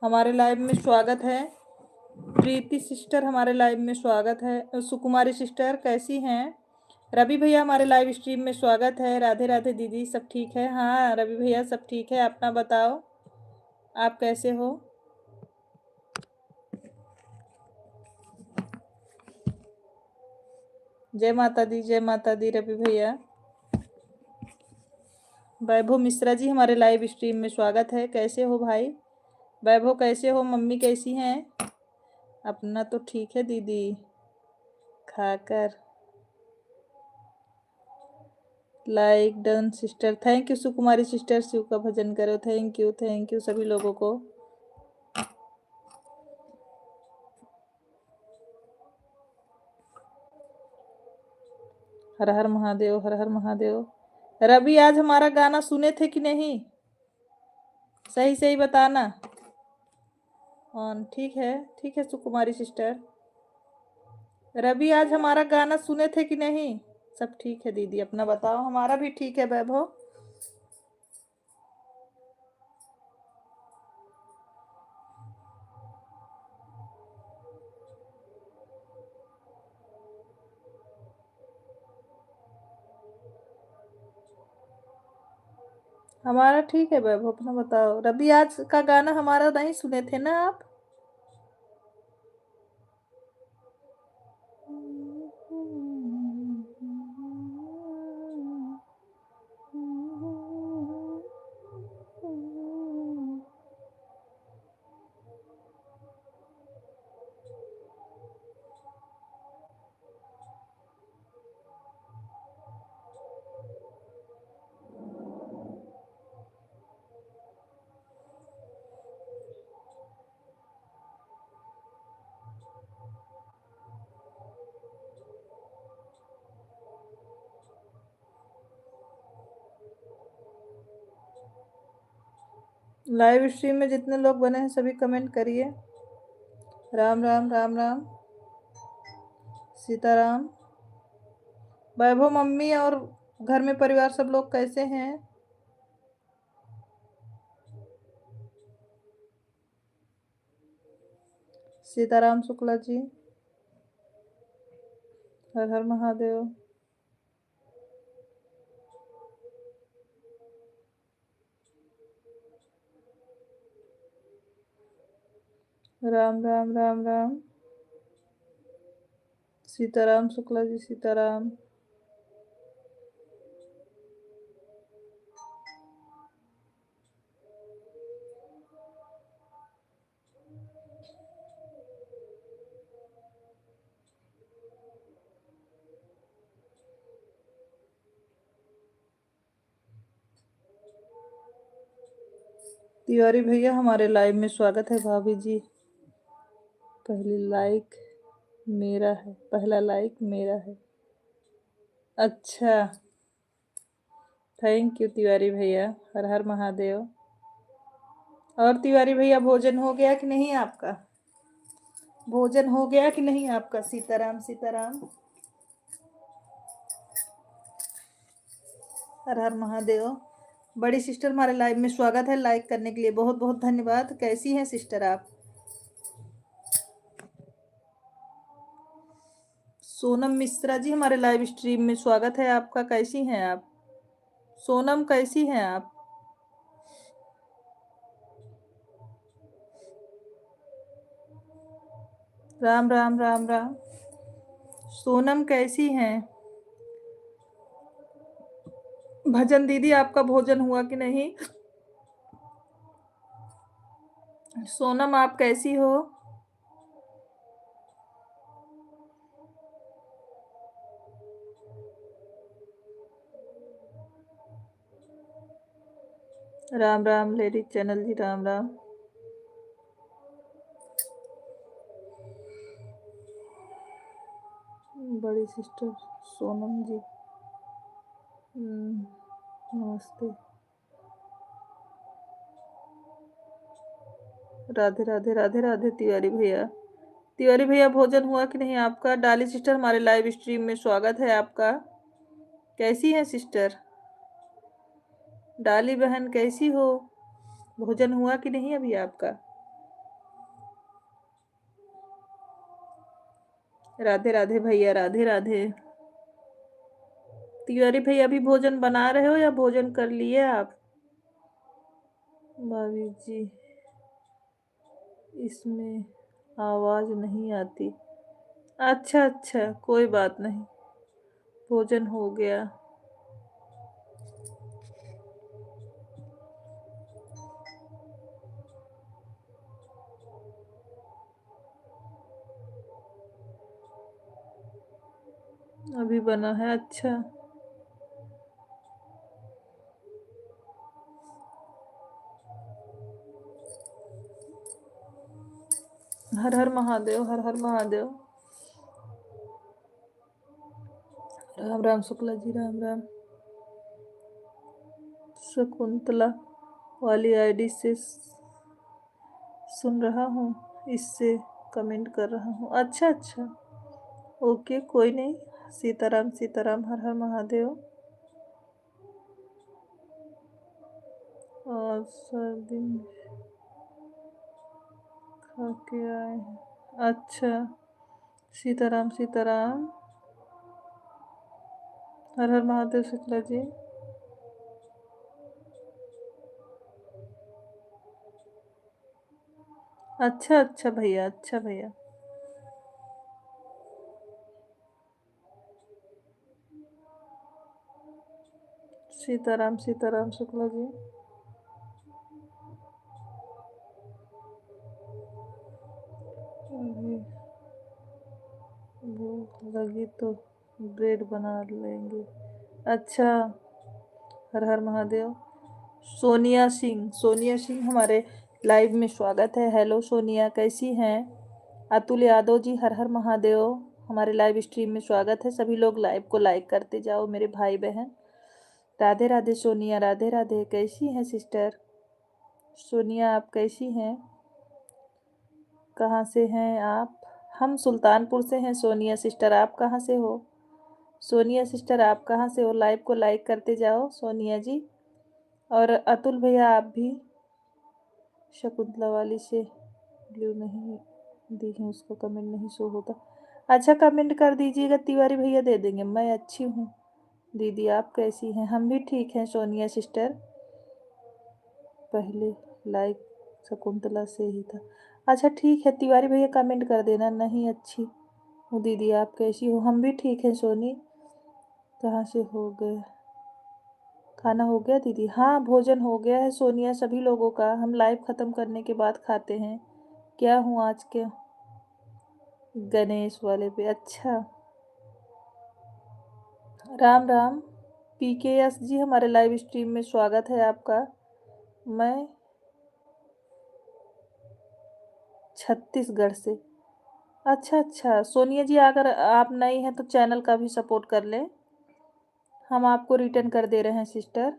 हमारे लाइव में स्वागत है। प्रीति सिस्टर हमारे लाइव में स्वागत है। सुकुमारी सिस्टर कैसी हैं? रवि भैया हमारे लाइव स्ट्रीम में स्वागत है। राधे राधे दीदी, सब ठीक है? हाँ रवि भैया सब ठीक है। अपना बताओ, आप कैसे हो? जय माता दी, जय माता दी रवि भैया। वैभव मिश्रा जी हमारे लाइव स्ट्रीम में स्वागत है। कैसे हो भाई? वैभव कैसे हो? मम्मी कैसी हैं? अपना तो ठीक है दीदी, खाकर like done sister. Thank you Sukumari sister, Shiv का भजन करो। थैंक यू सभी लोगों को। हर हर महादेव, हर हर महादेव। रवि आज हमारा गाना सुने थे कि नहीं? सही सही बताना। ठीक है, ठीक है सुकुमारी सिस्टर। रवि आज हमारा गाना सुने थे कि नहीं? सब ठीक है दीदी, अपना बताओ। हमारा भी ठीक है वैभव। हमारा ठीक है वैभव, अपना बताओ। रवि आज का गाना हमारा नहीं सुने थे ना आप? लाइव स्ट्रीम में जितने लोग बने हैं सभी कमेंट करिए। राम राम, राम राम, सीताराम। वैभव मम्मी और घर में परिवार सब लोग कैसे हैं? सीताराम शुक्ला जी, हर हर महादेव। राम राम, राम राम, सीताराम शुक्ला जी, सीताराम। तिवारी भैया हमारे लाइव में स्वागत है। भाभी जी, पहला लाइक मेरा है। अच्छा, थैंक यू तिवारी भैया, हर हर महादेव। और तिवारी भैया भोजन हो गया कि नहीं आपका? भोजन हो गया कि नहीं आपका? सीताराम, सीताराम, हर हर महादेव। बड़ी सिस्टर हमारे लाइव में स्वागत है। लाइक करने के लिए बहुत बहुत धन्यवाद। कैसी हैं सिस्टर आप? सोनम मिश्रा जी हमारे लाइव स्ट्रीम में स्वागत है आपका। कैसी हैं आप? सोनम कैसी हैं आप? राम राम, राम राम। सोनम कैसी हैं? भजन दीदी आपका भोजन हुआ कि नहीं? सोनम आप कैसी हो? राम राम लेडीज चैनल जी, राम राम। बड़ी सिस्टर सोनम जी, नमस्ते। राधे राधे राधे राधे तिवारी भैया। तिवारी भैया भोजन हुआ कि नहीं आपका? डाली सिस्टर हमारे लाइव स्ट्रीम में स्वागत है आपका। कैसी है सिस्टर? डाली बहन कैसी हो? भोजन हुआ कि नहीं अभी आपका? राधे राधे भैया, राधे राधे। तिवारी भैया अभी भोजन बना रहे हो या भोजन कर लिए आप? भाभी जी इसमें आवाज नहीं आती। अच्छा अच्छा, कोई बात नहीं, भोजन हो गया। अभी बना है, अच्छा। हर हर महादेव, हर हर महादेव। राम राम शुक्ला जी, राम राम। शकुंतला वाली आईडी से सुन रहा हूँ, इससे कमेंट कर रहा हूँ। अच्छा अच्छा, ओके, कोई नहीं। सीताराम सीताराम, हर हर महादेव। और सर्दी खा के आए हैं। अच्छा, सीताराम सीताराम, हर हर महादेव शुक्ला जी। अच्छा अच्छा भैया, अच्छा भैया। सीताराम सीताराम शुक्ला जी। अभी भूख लगी तो ब्रेड बना लेंगे। अच्छा, हर हर महादेव। सोनिया सिंह, सोनिया सिंह हमारे लाइव में स्वागत है। हेलो सोनिया, कैसी हैं? अतुल यादव जी, हर हर महादेव, हमारे लाइव स्ट्रीम में स्वागत है। सभी लोग लाइव को लाइक करते जाओ मेरे भाई बहन। राधे राधे सोनिया, राधे राधे। कैसी हैं सिस्टर सोनिया, आप कैसी हैं? कहाँ से हैं आप? हम सुल्तानपुर से हैं सोनिया सिस्टर, आप कहाँ से हो? सोनिया सिस्टर आप कहाँ से हो? लाइव को लाइक करते जाओ सोनिया जी। और अतुल भैया आप भी। शकुंतला वाली से ब्लू नहीं दी है, उसका कमेंट नहीं शो होता। अच्छा, कमेंट कर दीजिएगा, तिवारी भैया दे देंगे। मैं अच्छी हूँ दीदी, आप कैसी हैं? हम भी ठीक हैं सोनिया सिस्टर। पहले लाइक शकुंतला से ही था। अच्छा ठीक है, तिवारी भैया कमेंट कर देना, नहीं अच्छी हूँ दीदी, आप कैसी हो? हम भी ठीक हैं सोनी। कहाँ से हो गए? खाना हो गया दीदी? हाँ, भोजन हो गया है सोनिया, सभी लोगों का। हम लाइव ख़त्म करने के बाद खाते हैं। क्या हूँ आज के? गणेश वाले पे, अच्छा। राम राम। पीकेएस जी, हमारे लाइव स्ट्रीम में स्वागत है आपका। मैं छत्तीसगढ़ से। अच्छा अच्छा सोनिया जी, अगर आप नई हैं तो चैनल का भी सपोर्ट कर लें, हम आपको रिटर्न कर दे रहे हैं सिस्टर।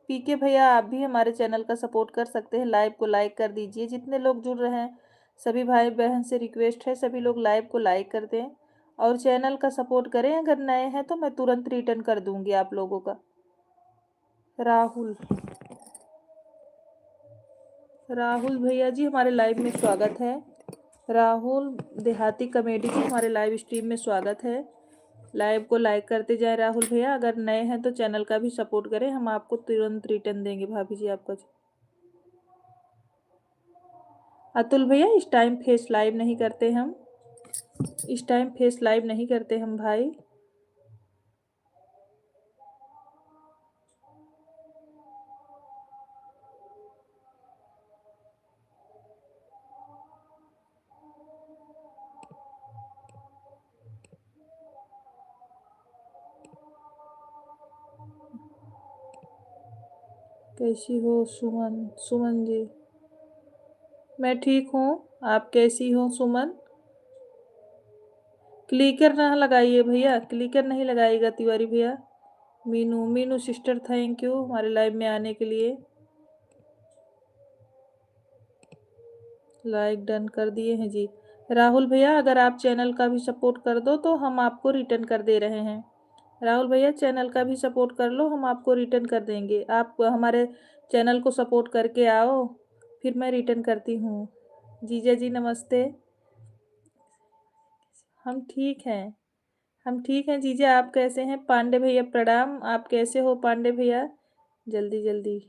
पीके भैया आप भी हमारे चैनल का सपोर्ट कर सकते हैं, लाइव को लाइक कर दीजिए। जितने लोग जुड़ रहे हैं सभी भाई बहन से रिक्वेस्ट है, सभी लोग लाइव को लाइक कर दें और चैनल का सपोर्ट करें। अगर नए हैं तो मैं तुरंत रिटर्न कर दूंगी आप लोगों का। राहुल, राहुल भैया जी हमारे लाइव में स्वागत है। राहुल देहाती कॉमेडी जी हमारे लाइव स्ट्रीम में स्वागत है। लाइव को लाइक करते जाए राहुल भैया। अगर नए हैं तो चैनल का भी सपोर्ट करें, हम आपको तुरंत रिटर्न देंगे भाभी जी आपका। अतुल भैया इस टाइम फेस लाइव नहीं करते हम, इस टाइम फेस लाइव नहीं करते हम भाई। कैसी हो सुमन? सुमन जी, मैं ठीक हूँ। आप कैसी हो सुमन? क्लिकर ना लगाइए भैया, क्लिकर नहीं लगाइएगा तिवारी भैया। Meenu, Meenu sister thank you हमारे लाइव में आने के लिए। लाइक डन कर दिए हैं जी। राहुल भैया अगर आप चैनल का भी सपोर्ट कर दो तो हम आपको रिटर्न कर दे रहे हैं। राहुल भैया चैनल का भी सपोर्ट कर लो, हम आपको रिटर्न कर देंगे। आप हमारे चैनल को सपोर्ट करके आओ, फिर मैं रिटर्न करती हूँ। जीजा जी नमस्ते। हम ठीक हैं, हम ठीक हैं जीजा, आप कैसे हैं? पांडे भैया प्रणाम, आप कैसे हो पांडे भैया? जल्दी जल्दी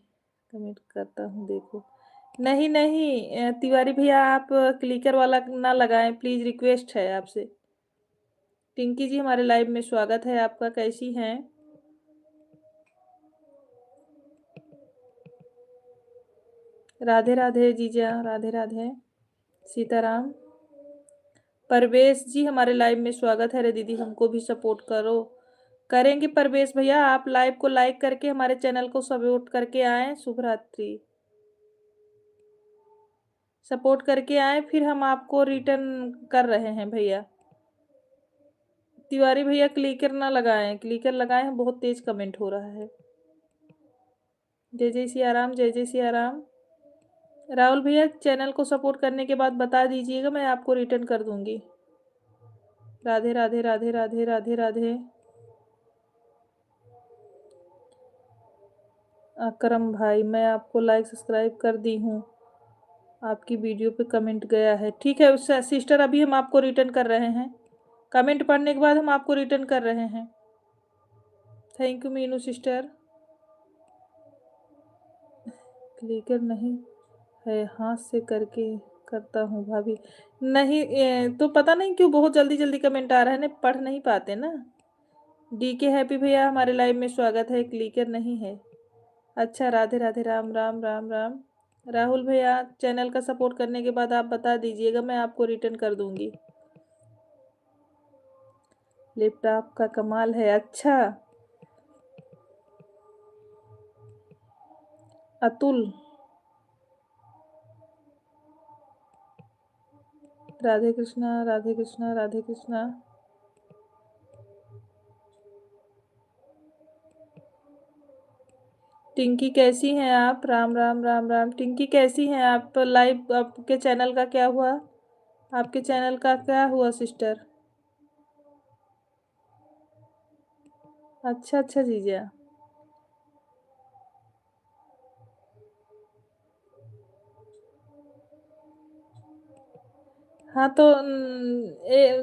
कमेंट करता हूँ देखो। नहीं नहीं तिवारी भैया आप क्लिकर वाला ना लगाएं प्लीज़, रिक्वेस्ट है आपसे। टिंकी जी हमारे लाइव में स्वागत है आपका, कैसी हैं? राधे राधे जीजा, राधे राधे। सीताराम। परवेश जी हमारे लाइव में स्वागत है। रे दीदी हमको भी सपोर्ट करो। करेंगे परवेश भैया, आप लाइव को लाइक करके हमारे चैनल को सपोर्ट करके आए। शुभ रात्रि। सपोर्ट करके आए फिर हम आपको रिटर्न कर रहे हैं भैया। तिवारी भैया क्लिकर ना लगाएं, क्लिकर लगाए हैं बहुत तेज कमेंट हो रहा है। जय जय सिया राम, जय जय सिया राम। राहुल भैया चैनल को सपोर्ट करने के बाद बता दीजिएगा, मैं आपको रिटर्न कर दूंगी। राधे राधे राधे राधे राधे राधे। अकरम भाई मैं आपको लाइक सब्सक्राइब कर दी हूँ, आपकी वीडियो पे कमेंट गया है। ठीक है उससे सिस्टर अभी हम आपको रिटर्न कर रहे हैं, कमेंट पढ़ने के बाद हम आपको रिटर्न कर रहे हैं। Thank you Meenu sister. Clicker नहीं है, हाथ से करके करता हूँ भाभी। नहीं तो पता नहीं क्यों बहुत जल्दी जल्दी कमेंट आ रहा है ना, पढ़ नहीं पाते ना। डीके हैप्पी भैया हमारे लाइव में स्वागत है, क्लिकर नहीं है। अच्छा राधे राधे, राम राम राम राम। राहुल भैया चैनल का सपोर्ट करने के बाद आप बता दीजिएगा, मैं आपको रिटर्न कर दूंगी। लैपटॉप का कमाल है। अच्छा अतुल, राधे कृष्णा राधे कृष्णा राधे कृष्णा। टिंकी कैसी हैं आप? राम राम राम राम। टिंकी कैसी हैं आप? लाइव आपके चैनल का क्या हुआ? आपके चैनल का क्या हुआ सिस्टर? अच्छा अच्छा जीजा। हाँ तो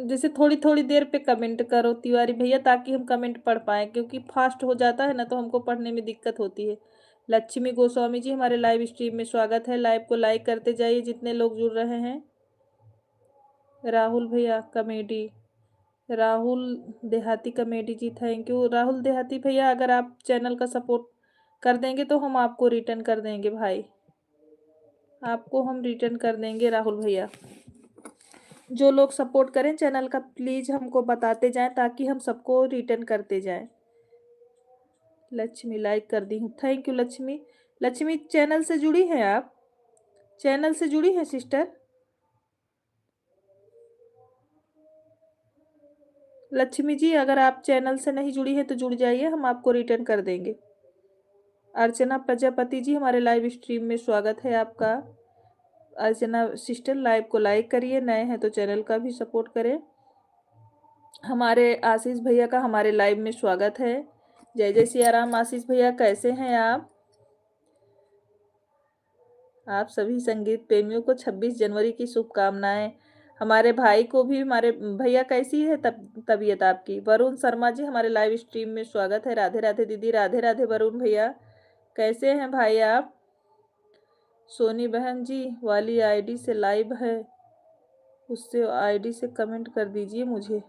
जैसे थोड़ी थोड़ी देर पे कमेंट करो तिवारी भैया, ताकि हम कमेंट पढ़ पाए, क्योंकि फास्ट हो जाता है ना तो हमको पढ़ने में दिक्कत होती है। लक्ष्मी गोस्वामी जी हमारे लाइव स्ट्रीम में स्वागत है, लाइव को लाइक करते जाइए जितने लोग जुड़ रहे हैं। राहुल भैया comedy, Rahul Dehati comedy ji thank you. Rahul Dehati भैया अगर आप चैनल का सपोर्ट कर देंगे तो हम आपको रिटर्न कर देंगे भाई, आपको हम रिटर्न कर देंगे राहुल भैया। जो लोग सपोर्ट करें चैनल का प्लीज़ हमको बताते जाएं, ताकि हम सबको रिटर्न करते जाएं। लक्ष्मी लाइक कर दी हूँ, thank you Lakshmi. Lakshmi channel से जुड़ी हैं आप? चैनल से जुड़ी हैं सिस्टर? लक्ष्मी जी अगर आप चैनल से नहीं जुड़ी है तो जुड़ जाइए, हम आपको रिटर्न कर देंगे। अर्चना प्रजापति जी हमारे लाइव स्ट्रीम में स्वागत है आपका। अर्चना सिस्टर लाइव को लाइक करिए, नए हैं तो चैनल का भी सपोर्ट करें। हमारे आशीष भैया का हमारे लाइव में स्वागत है। जय जय सिया राम। आशीष भैया कैसे हैं आप? आप सभी संगीत प्रेमियों को 26 जनवरी की शुभकामनाएं। हमारे भाई को भी, हमारे भैया कैसी है तबीयत आपकी? वरुण शर्मा जी हमारे लाइव स्ट्रीम में स्वागत है। राधे राधे दीदी, राधे राधे वरुण भैया, कैसे हैं भाई आप? सोनी बहन जी वाली आईडी से लाइव है, उससे आईडी से कमेंट कर दीजिए मुझे।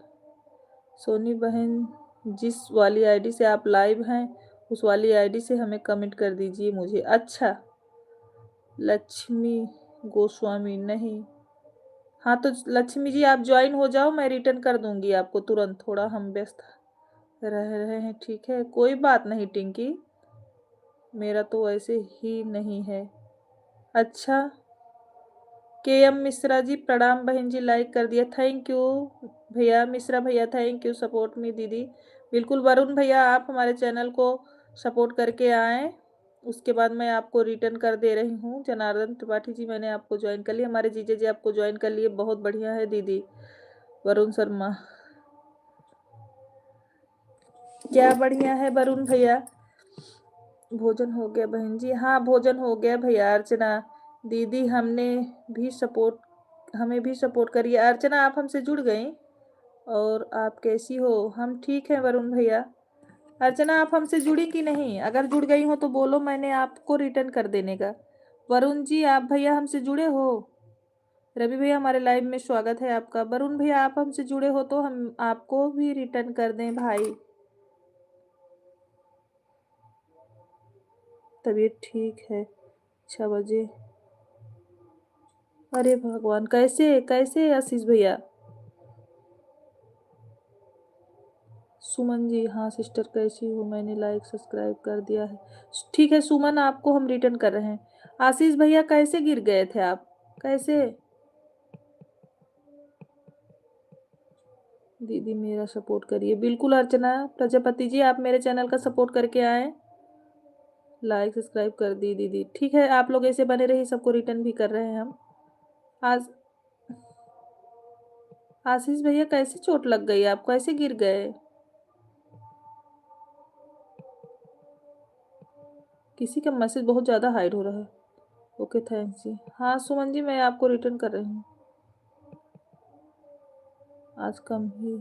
सोनी बहन जिस वाली आईडी से आप लाइव हैं उस वाली आईडी से हमें कमेंट कर दीजिए मुझे। अच्छा लक्ष्मी गोस्वामी नहीं, हाँ तो लक्ष्मी जी आप ज्वाइन हो जाओ, मैं रिटर्न कर दूंगी आपको तुरंत, थोड़ा हम व्यस्त रह रहे हैं। ठीक है कोई बात नहीं टिंकी। मेरा तो ऐसे ही नहीं है। अच्छा, KM मिश्रा जी प्रणाम बहन जी, लाइक कर दिया, थैंक यू भैया, मिश्रा भैया थैंक यू, सपोर्ट मी दीदी। बिल्कुल वरुण भैया आप हमारे चैनल को सपोर्ट करके आएँ, उसके बाद मैं आपको रिटर्न कर दे रही हूँ। जनार्दन त्रिपाठी जी मैंने आपको ज्वाइन कर लिया, हमारे जीजा जी आपको ज्वाइन कर लिए, बहुत बढ़िया है दीदी। वरुण शर्मा, क्या बढ़िया है वरुण भैया। भोजन हो गया बहन जी? हाँ भोजन हो गया भैया। अर्चना दीदी हमें भी सपोर्ट करिए। अर्चना आप हमसे जुड़ गई, और आप कैसी हो? हम ठीक हैं वरुण भैया। अर्चना आप हमसे जुड़ी कि नहीं? अगर जुड़ गई हो तो बोलो, मैंने आपको रिटर्न कर देने का। वरुण जी आप भैया हमसे जुड़े हो? रवि भैया हमारे लाइव में स्वागत है आपका। वरुण भैया आप हमसे जुड़े हो तो हम आपको भी रिटर्न कर दें भाई। तबीयत ठीक है 6 बजे। अरे भगवान, कैसे कैसे आशीष भैया? सुमन जी, हाँ सिस्टर कैसी हो? मैंने लाइक सब्सक्राइब कर दिया है। ठीक है सुमन, आपको हम रिटर्न कर रहे हैं। आशीष भैया कैसे गिर गए थे आप? कैसे? दीदी मेरा सपोर्ट करिए। बिल्कुल अर्चना प्रजापति जी आप मेरे चैनल का सपोर्ट करके आए, लाइक सब्सक्राइब कर दी दीदी। ठीक है आप लोग ऐसे बने रहिए, सबको रिटर्न भी कर रहे हैं हम। आज आशीष भैया कैसे चोट लग गई आपको, कैसे गिर गए? किसी का मैसेज बहुत ज़्यादा हाइड हो रहा है। ओके थैंक्स जी। हाँ सुमन जी मैं आपको रिटर्न कर रही हूँ, आज कम ही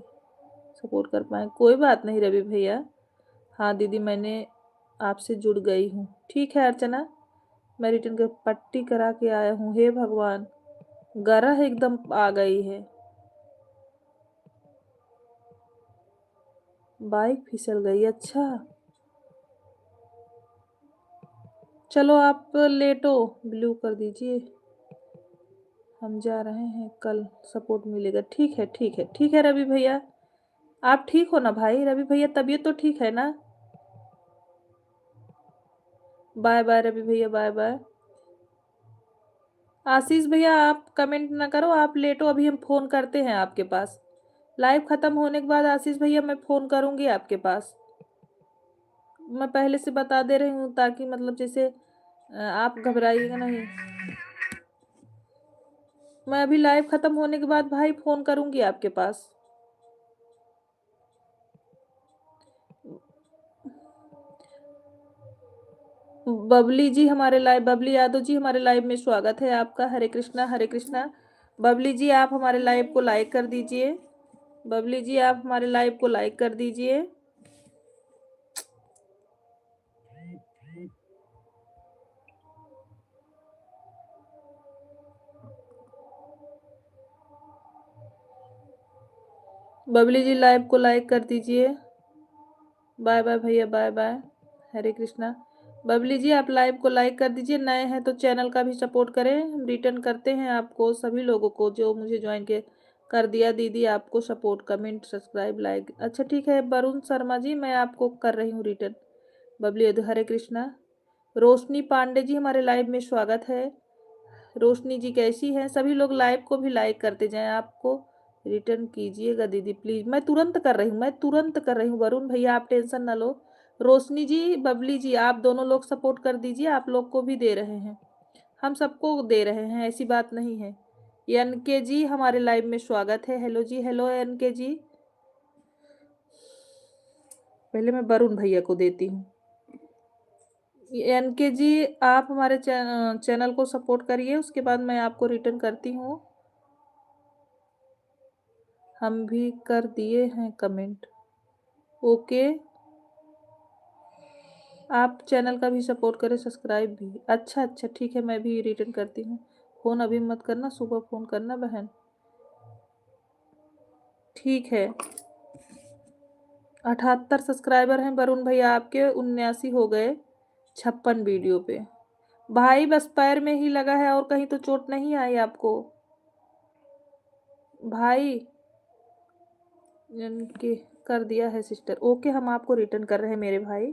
सपोर्ट कर पाए, कोई बात नहीं रवि भैया। हाँ दीदी मैंने आपसे जुड़ गई हूँ। ठीक है अर्चना, मैं रिटर्न कर पट्टी करा के आया हूँ। हे भगवान, गरह एकदम आ गई है, बाइक फिसल गई। अच्छा चलो आप लेटो, ब्लू कर दीजिए, हम जा रहे हैं, कल सपोर्ट मिलेगा। ठीक है ठीक है ठीक है रवि भैया, आप ठीक हो ना भाई? रवि भैया तबीयत तो ठीक है ना? बाय बाय रवि भैया, बाय बाय। आशीष भैया आप कमेंट ना करो, आप लेटो, अभी हम फ़ोन करते हैं आपके पास। लाइव ख़त्म होने के बाद आशीष भैया मैं फ़ोन करूँगी आपके पास। मैं पहले से बता दे रही हूँ ताकि मतलब जैसे आप घबराइएगा नहीं। मैं अभी लाइव ख़त्म होने के बाद भाई फ़ोन करूँगी आपके पास। बबली जी हमारे लाइव, बबली यादव जी हमारे लाइव में स्वागत है आपका। हरे कृष्णा हरे कृष्णा। बबली जी आप हमारे लाइव को लाइक कर दीजिए। बबली जी आप हमारे लाइव को लाइक कर दीजिए। बबली जी लाइव को लाइक कर दीजिए। बाय बाय भैया, बाय बाय। हरे कृष्णा। बबली जी आप लाइव को लाइक कर दीजिए, नए हैं तो चैनल का भी सपोर्ट करें। हम रिटर्न करते हैं आपको सभी लोगों को जो मुझे ज्वाइन के कर दिया। दीदी आपको सपोर्ट, कमेंट, सब्सक्राइब, लाइक। अच्छा ठीक है वरुण शर्मा जी मैं आपको कर रही हूँ रिटर्न। बबली हरे कृष्णा। रोशनी पांडे जी हमारे लाइव में स्वागत है। रोशनी जी कैसी हैं? सभी लोग लाइव को भी लाइक करते जाएं। आपको रिटर्न कीजिएगा दीदी प्लीज़, मैं तुरंत कर रही हूँ, मैं तुरंत कर रही हूँ। वरुण भैया आप टेंशन ना लो। रोशनी जी, बबली जी आप दोनों लोग सपोर्ट कर दीजिए, आप लोग को भी दे रहे हैं, हम सबको दे रहे हैं, ऐसी बात नहीं है। NK जी हमारे लाइव में स्वागत है। हेलो जी, हेलो NK जी। पहले मैं वरुण भैया को देती हूँ। NK जी आप हमारे चैनल को सपोर्ट करिए, उसके बाद मैं आपको रिटर्न करती हूँ। हम भी कर दिए हैं कमेंट। ओके आप चैनल का भी सपोर्ट करें, सब्सक्राइब भी। अच्छा अच्छा ठीक है मैं भी रिटर्न करती हूँ। फ़ोन अभी मत करना, सुबह फ़ोन करना बहन। ठीक है 78 सब्सक्राइबर हैं वरुण भैया आपके, 79 हो गए 56 वीडियो पे। भाई बस पैर में ही लगा है और कहीं तो चोट नहीं आई आपको भाई? इनके कर दिया है सिस्टर। ओके हम आपको रिटर्न कर रहे हैं मेरे भाई।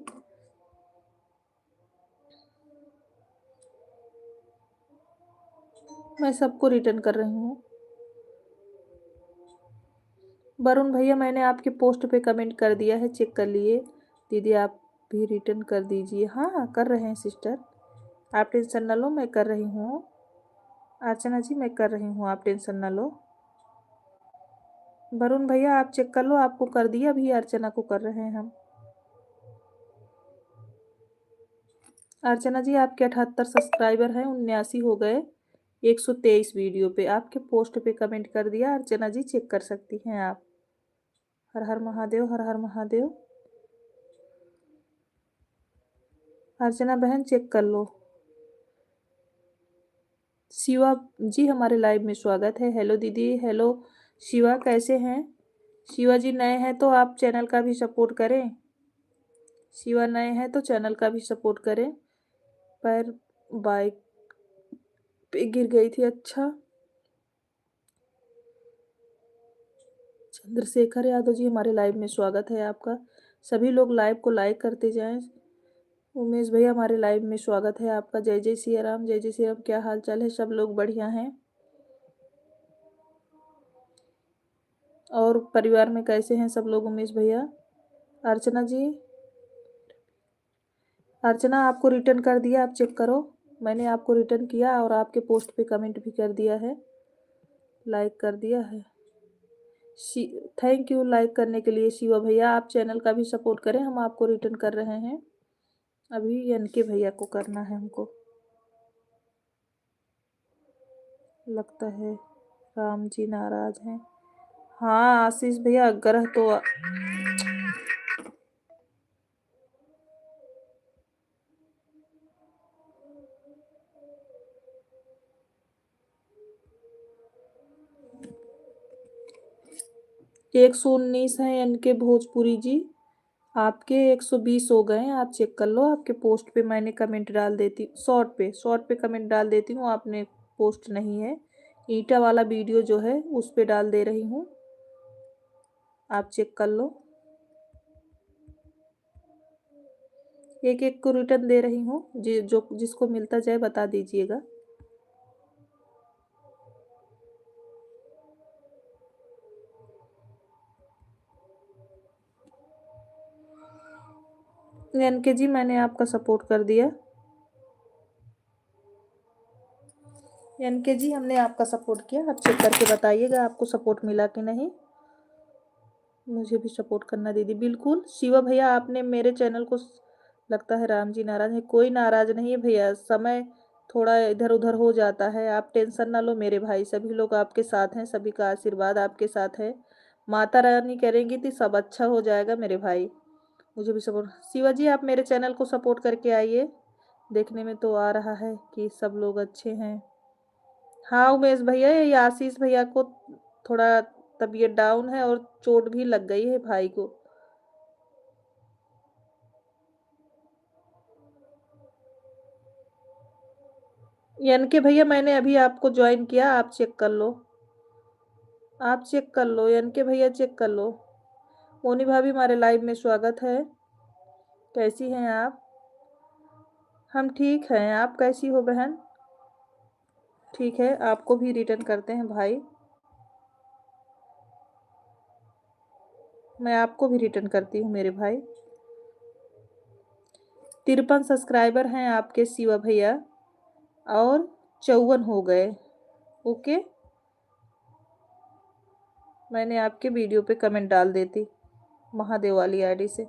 मैं सबको रिटर्न कर रही हूँ। वरुण भैया मैंने आपके पोस्ट पे कमेंट कर दिया है, चेक कर लिए। दीदी आप भी रिटर्न कर दीजिए। हाँ हाँ कर रहे हैं सिस्टर, आप टेंशन न लो, मैं कर रही हूँ। अर्चना जी मैं कर रही हूँ, आप टेंशन न लो। वरुण भैया आप चेक कर लो, आपको कर दिया, अभी अर्चना को कर रहे हैं हम। अर्चना जी आपके 78 सब्सक्राइबर हैं, 79 हो गए 123 वीडियो पे। आपके पोस्ट पे कमेंट कर दिया अर्चना जी, चेक कर सकती हैं आप। हर हर महादेव, हर हर महादेव। अर्चना बहन चेक कर लो। शिवा जी हमारे लाइव में स्वागत है। हेलो दीदी, हेलो शिवा, कैसे हैं? शिवा जी नए हैं तो आप चैनल का भी सपोर्ट करें। शिवा नए हैं तो चैनल का भी सपोर्ट करें। पैर बाइक पे गिर गई थी। अच्छा, चंद्रशेखर यादव जी हमारे लाइव में स्वागत है आपका। सभी लोग लाइव को लाइक करते जाएं। उमेश भैया हमारे लाइव में स्वागत है आपका। जय जय सिया राम, जय जय सिया राम। क्या हाल चाल है? सब लोग बढ़िया हैं? और परिवार में कैसे हैं सब लोग उमेश भैया? अर्चना जी, अर्चना आपको रिटर्न कर दिया, आप चेक करो। मैंने आपको रिटर्न किया और आपके पोस्ट पे कमेंट भी कर दिया है, लाइक कर दिया है। थैंक यू लाइक करने के लिए शिवा भैया। आप चैनल का भी सपोर्ट करें, हम आपको रिटर्न कर रहे हैं। अभी एनके भैया को करना है हमको, लगता है राम जी नाराज हैं। हाँ आशीष भैया, ग्रह तो 119 है एनके भोजपुरी जी। आपके 120 हो गए हैं, आप चेक कर लो। आपके पोस्ट पे मैंने कमेंट डाल देती, शॉर्ट पे कमेंट डाल देती हूँ। आपने पोस्ट नहीं है, ईटा वाला वीडियो जो है उस पे डाल दे रही हूँ, आप चेक कर लो। एक एक को रिटर्न दे रही हूँ, जो जिसको मिलता जाए बता दीजिएगा। एनके जी मैंने आपका सपोर्ट कर दिया। एनके जी हमने आपका सपोर्ट किया, आप चेक करके बताइएगा आपको सपोर्ट मिला कि नहीं। मुझे भी सपोर्ट करना दीदी, बिल्कुल। शिवा भैया आपने मेरे चैनल को, लगता है राम जी नाराज है। कोई नाराज नहीं है भैया, समय थोड़ा इधर उधर हो जाता है, आप टेंशन ना लो मेरे भाई। सभी लोग आपके साथ हैं, सभी का आशीर्वाद आपके साथ है। माता रानी करेंगी तो सब अच्छा हो जाएगा मेरे भाई। मुझे भी सपोर्ट। शिवा जी आप मेरे चैनल को सपोर्ट करके आइए। देखने में तो आ रहा है कि सब लोग अच्छे हैं। हाँ उमेश भैया, ये आशीष भैया को थोड़ा तबीयत डाउन है और चोट भी लग गई है भाई को। एनके भैया मैंने अभी आपको ज्वाइन किया, आप चेक कर लो। आप चेक कर लो एनके भैया, चेक कर लो। मोनी भाभी हमारे लाइव में स्वागत है। कैसी हैं आप? हम ठीक हैं, आप कैसी हो बहन? ठीक है, आपको भी रिटर्न करते हैं भाई। मैं आपको भी रिटर्न करती हूँ मेरे भाई। 53 सब्सक्राइबर हैं आपके शिवा भैया, और 54 हो गए। ओके, मैंने आपके वीडियो पे कमेंट डाल देती महादेव वाली आईडी से।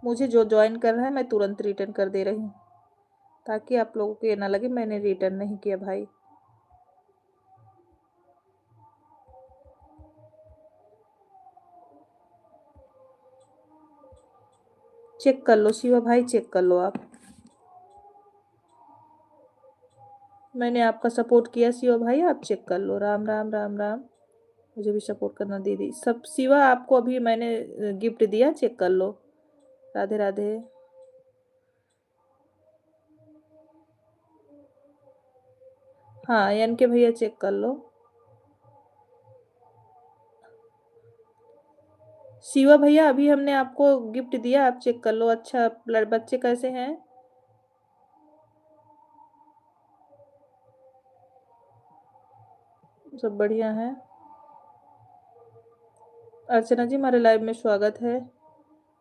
मुझे जो ज्वाइन कर रहा है मैं तुरंत रिटर्न कर दे रही हूँ, ताकि आप लोगों को ये ना लगे मैंने रिटर्न नहीं किया भाई। चेक कर लो शिवा भाई, चेक कर लो आप। मैंने आपका सपोर्ट किया शिवा भाई, आप चेक कर लो। राम राम राम राम। मुझे भी सपोर्ट करना दीदी। सब शिवा आपको अभी मैंने गिफ्ट दिया, चेक कर लो। राधे राधे। हाँ एनके भैया चेक कर लो। शिवा भैया अभी हमने आपको गिफ्ट दिया, आप चेक कर लो। अच्छा, बच्चे कैसे हैं? सब बढ़िया है। अर्चना जी हमारे लाइव में स्वागत है।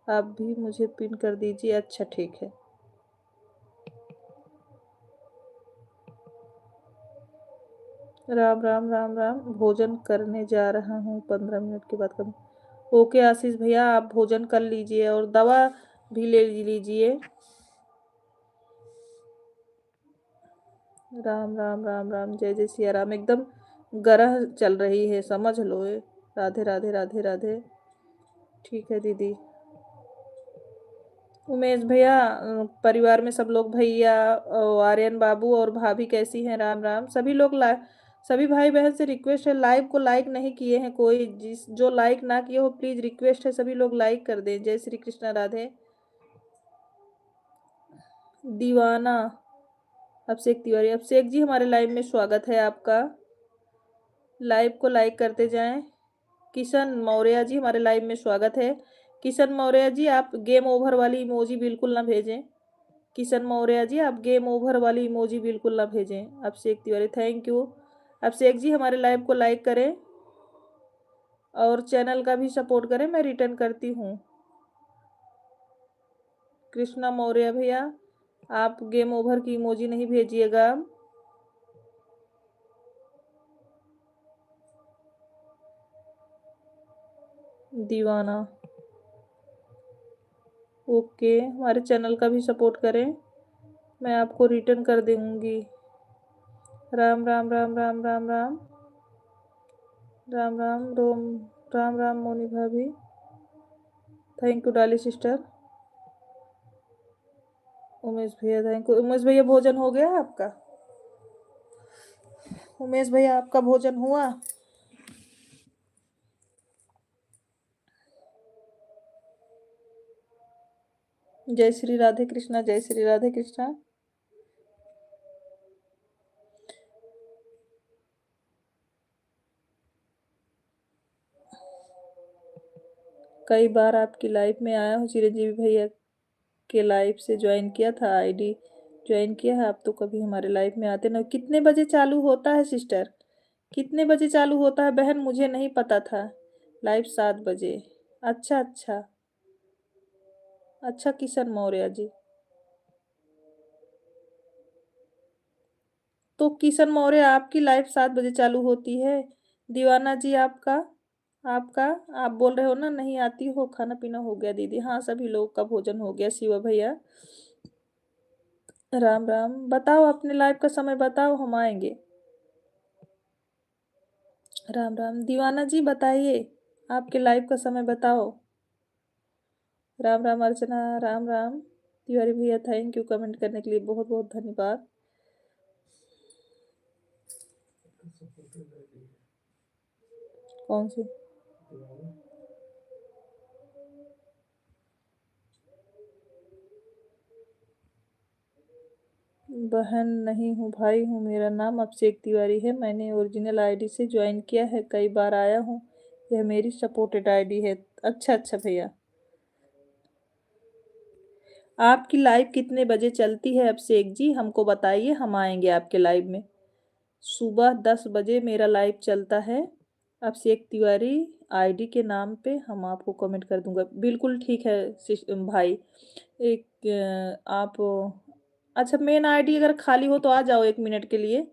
आप भी मुझे पिन कर दीजिए। अच्छा ठीक है। राम राम राम राम। भोजन करने जा रहा हूँ, 15 मिनट के बाद करूँ। ओके आशीष भैया, आप भोजन कर लीजिए और दवा भी ले लीजिए। राम राम राम राम, जय जय सिया राम। एकदम ग्रह चल रही है, समझ लो। राधे राधे राधे राधे। ठीक है दीदी। उमेश भैया, परिवार में सब लोग, भैया, आर्यन बाबू और भाभी कैसी हैं? राम राम। सभी लोग सभी भाई बहन से रिक्वेस्ट है, लाइव को लाइक नहीं किए हैं कोई, जो लाइक ना किए हो प्लीज रिक्वेस्ट है सभी लोग लाइक कर दें। जय श्री कृष्णा राधे। दीवाना अभिषेक तिवारी, अभिषेक जी हमारे लाइव में स्वागत है आपका। लाइव को लाइक करते जाएं। किशन मौर्य जी हमारे लाइव में स्वागत है। किशन मौर्य जी आप गेम ओवर वाली इमोजी बिल्कुल ना भेजें। किशन मौर्य जी आप गेम ओवर वाली इमोजी बिल्कुल ना भेजें। Abhishek Tiwari thank you. अभिषेक जी हमारे लाइव को लाइक करें और चैनल का भी सपोर्ट करें, मैं रिटर्न करती हूँ। कृष्णा मौर्य भैया आप गेम ओवर की इमोजी नहीं भेजिएगा। दीवाना ओके, हमारे चैनल का भी सपोर्ट करें, मैं आपको रिटर्न कर दूंगी। राम राम राम राम राम राम राम राम रोम। राम राम मोनी भाभी, थैंक यू डाली सिस्टर। उमेश भैया थैंक यू। उमेश भैया भोजन हो गया आपका? उमेश भैया आपका भोजन हुआ? जय श्री राधे कृष्णा, जय श्री राधे कृष्णा। कई बार आपकी लाइफ में आया हूँ, चिरंजीवी भैया के लाइव से ज्वाइन किया था, आईडी ज्वाइन किया है। आप तो कभी हमारे लाइव में आते ना। कितने बजे चालू होता है सिस्टर? कितने बजे चालू होता है बहन? मुझे नहीं पता था। लाइव 7 बजे। अच्छा अच्छा अच्छा। किशन मौर्य जी, तो किशन मौर्य आपकी लाइव 7 बजे चालू होती है। दीवाना जी आपका आपका आप बोल रहे हो ना नहीं आती हो। खाना पीना हो गया दीदी? हाँ सभी लोग का भोजन हो गया। शिवा भैया राम राम। बताओ अपने लाइव का समय बताओ, हम आएंगे। राम राम। दीवाना जी बताइए आपके लाइव का समय बताओ। राम राम अर्चना, राम राम। तिवारी भैया थैंक यू कमेंट करने के लिए, बहुत बहुत धन्यवाद। कौन सी? बहन नहीं हूँ, भाई हूँ। मेरा नाम अभिषेक तिवारी है। मैंने ओरिजिनल आईडी से ज्वाइन किया है, कई बार आया हूँ। यह मेरी सपोर्टेड आईडी है। अच्छा अच्छा भैया। आपकी लाइव कितने बजे चलती है अभिषेक जी? हमको बताइए, हम आएंगे आपके लाइव में। सुबह 10 बजे मेरा लाइव चलता है। अभिषेक तिवारी आईडी के नाम पे हम आपको कमेंट कर दूंगा। बिल्कुल ठीक है भाई। एक आप अच्छा, मेन आईडी अगर खाली हो तो आ जाओ 1 मिनट के लिए,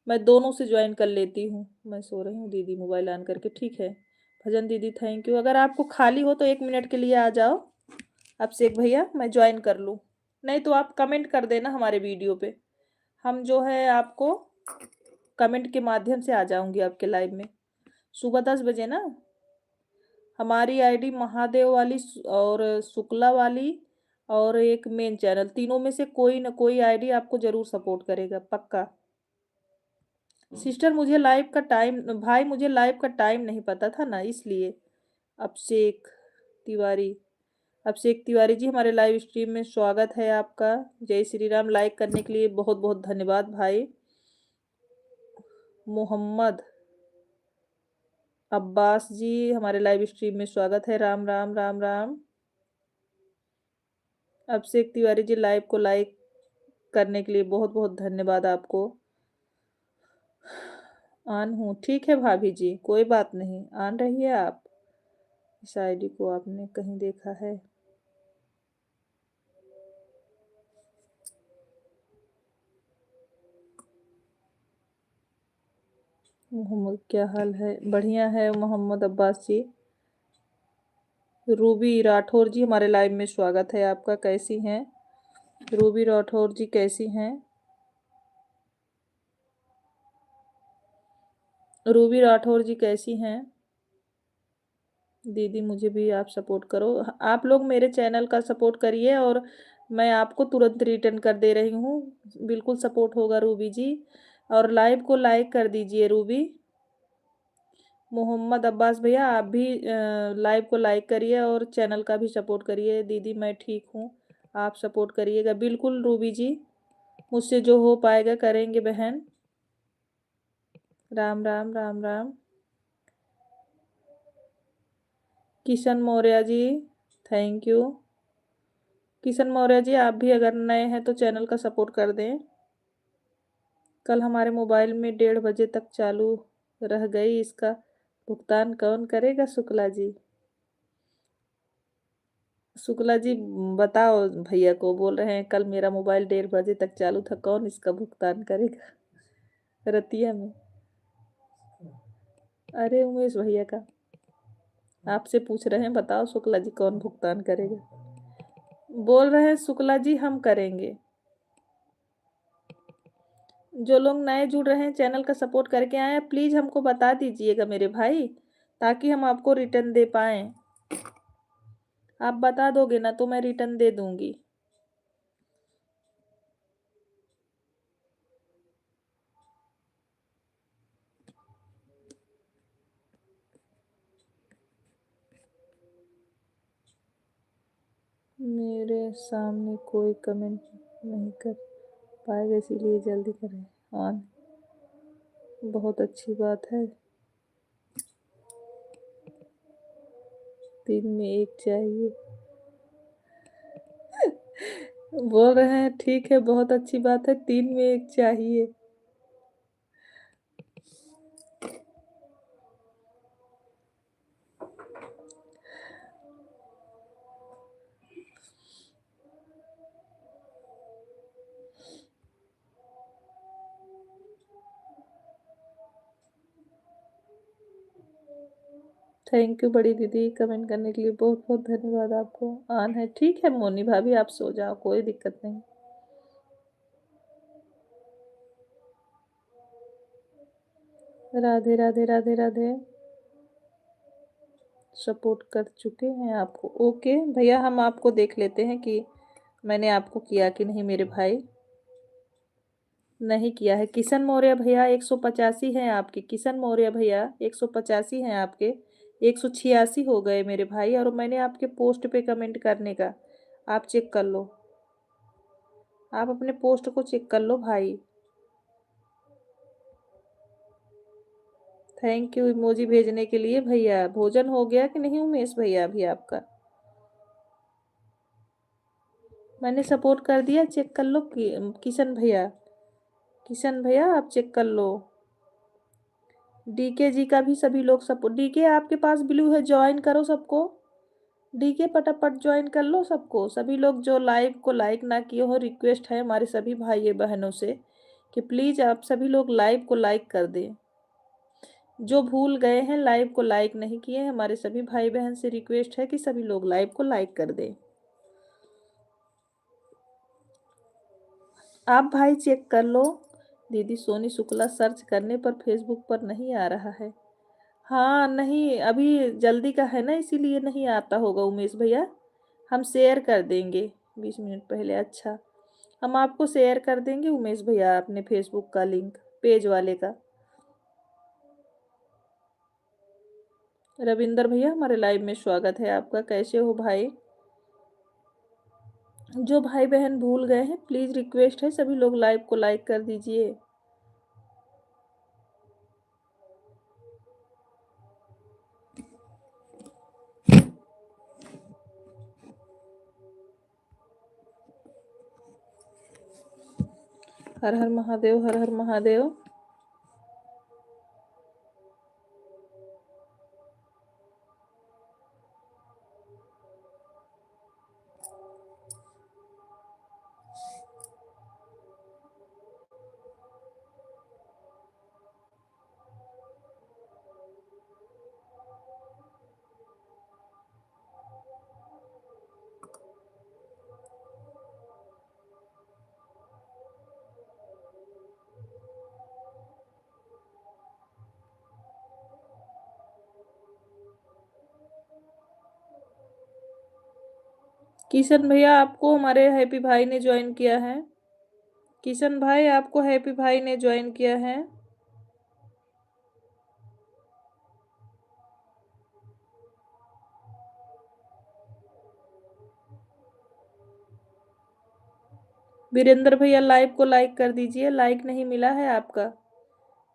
मैं दोनों से ज्वाइन कर लेती हूँ। मैं सो रही हूँ दीदी मोबाइल ऑन करके, ठीक है। भजन दीदी थैंक यू। अगर आपको खाली हो तो 1 मिनट के लिए आ जाओ अभिषेक भैया, मैं ज्वाइन कर लूँ। नहीं तो आप कमेंट कर देना हमारे वीडियो पे, हम जो है आपको कमेंट के माध्यम से आ जाऊंगी आपके लाइव में। सुबह 10 बजे ना। हमारी आईडी महादेव वाली और शुक्ला वाली और एक मेन चैनल, तीनों में से कोई ना कोई आईडी आपको जरूर सपोर्ट करेगा पक्का। सिस्टर मुझे लाइव का टाइम, भाई मुझे लाइव का टाइम नहीं पता था ना, इसलिए। अभिषेक तिवारी, अभिषेक तिवारी जी हमारे लाइव स्ट्रीम में स्वागत है आपका। जय श्री राम। लाइक करने के लिए बहुत बहुत धन्यवाद भाई। मोहम्मद अब्बास जी हमारे लाइव स्ट्रीम में स्वागत है। राम राम राम राम। अभिषेक तिवारी जी लाइव को लाइक करने के लिए बहुत बहुत धन्यवाद आपको। ऑन हूँ। ठीक है भाभी जी, कोई बात नहीं, ऑन रहिए आप। इस आईडी को आपने कहीं देखा है? मोहम्मद, क्या हाल है? बढ़िया है मोहम्मद अब्बास जी। रूबी राठौर जी, हमारे लाइव में स्वागत है आपका। कैसी हैं रूबी राठौर जी, कैसी हैं? रूबी राठौर जी कैसी हैं? दीदी मुझे भी आप सपोर्ट करो। आप लोग मेरे चैनल का सपोर्ट करिए और मैं आपको तुरंत रिटर्न कर दे रही हूँ। बिल्कुल सपोर्ट होगा रूबी जी। और लाइव को लाइक कर दीजिए रूबी। मोहम्मद अब्बास भैया आप भी लाइव को लाइक करिए और चैनल का भी सपोर्ट करिए। दीदी मैं ठीक हूँ, आप सपोर्ट करिएगा। बिल्कुल रूबी जी, मुझसे जो हो पाएगा करेंगे बहन। राम राम राम राम। Kishan Maurya ji, thank you. किशन मौर्य जी आप भी अगर नए हैं तो चैनल का सपोर्ट कर दें। कल हमारे मोबाइल में 1:30 बजे तक चालू रह गई, इसका भुगतान कौन करेगा? शुक्ला जी, शुक्ला जी बताओ। भैया को बोल रहे हैं कल मेरा मोबाइल 1:30 बजे तक चालू था, कौन इसका भुगतान करेगा? रतिया में। अरे उमेश भैया का आपसे पूछ रहे हैं, बताओ शुक्ला जी कौन भुगतान करेगा? बोल रहे हैं शुक्ला जी हम करेंगे। जो लोग नए जुड़ रहे हैं चैनल का सपोर्ट करके आए हैं, प्लीज हमको बता दीजिएगा मेरे भाई, ताकि हम आपको रिटर्न दे पाए। आप बता दोगे ना तो मैं रिटर्न दे दूंगी। मेरे सामने कोई कमेंट नहीं कर पाएगा, इसीलिए जल्दी करें ऑन। बहुत अच्छी बात है। 3 में 1 चाहिए। बोल रहे हैं ठीक है, बहुत अच्छी बात है, 3 में 1 चाहिए। थैंक यू बड़ी दीदी, कमेंट करने के लिए बहुत बहुत धन्यवाद आपको। ऑन है, ठीक है मोनी भाभी आप सो जाओ, कोई दिक्कत नहीं। राधे राधे राधे राधे। सपोर्ट कर चुके हैं आपको, ओके भैया हम आपको देख लेते हैं कि मैंने आपको किया कि नहीं। मेरे भाई नहीं किया है। किशन मौर्य भैया 185 हैं आपके। किशन मौर्य भैया 185 हैं आपके। 186 हो गए मेरे भाई। और मैंने आपके पोस्ट पे कमेंट करने का, आप चेक कर लो। आप अपने पोस्ट को चेक कर लो भाई। थैंक यू इमोजी भेजने के लिए भैया। भोजन हो गया कि नहीं उमेश भैया अभी आपका? मैंने सपोर्ट कर दिया, चेक कर लो किशन भैया। किशन भैया आप चेक कर लो। डीके जी का भी सभी लोग सपोर्ट। डीके आपके पास ब्लू है, ज्वाइन करो सबको। डीके पटापट ज्वाइन कर लो सबको। सभी लोग जो लाइव को लाइक ना किए हो, रिक्वेस्ट है हमारे सभी भाई बहनों से कि प्लीज आप सभी लोग लाइव को लाइक कर दें। जो भूल गए हैं लाइव को लाइक नहीं किए, हमारे सभी भाई बहन से रिक्वेस्ट है कि सभी लोग लाइव को लाइक कर दें। आप भाई चेक कर लो। दीदी सोनी शुक्ला सर्च करने पर फेसबुक पर नहीं आ रहा है। हाँ नहीं, अभी जल्दी का है ना, इसीलिए नहीं आता होगा उमेश भैया। हम शेयर कर देंगे 20 मिनट पहले। अच्छा, हम आपको शेयर कर देंगे उमेश भैया अपने फेसबुक का लिंक, पेज वाले का। रविंदर भैया हमारे लाइव में स्वागत है आपका। कैसे हो भाई? जो भाई बहन भूल गए हैं प्लीज रिक्वेस्ट है सभी लोग लाइव को लाइक कर दीजिए। हर हर महादेव, हर हर महादेव। किशन भैया आपको हमारे हैप्पी भाई ने ज्वाइन किया है। किशन भाई आपको हैप्पी भाई ने ज्वाइन किया है। वीरेंद्र भैया लाइव को लाइक कर दीजिए, लाइक नहीं मिला है आपका।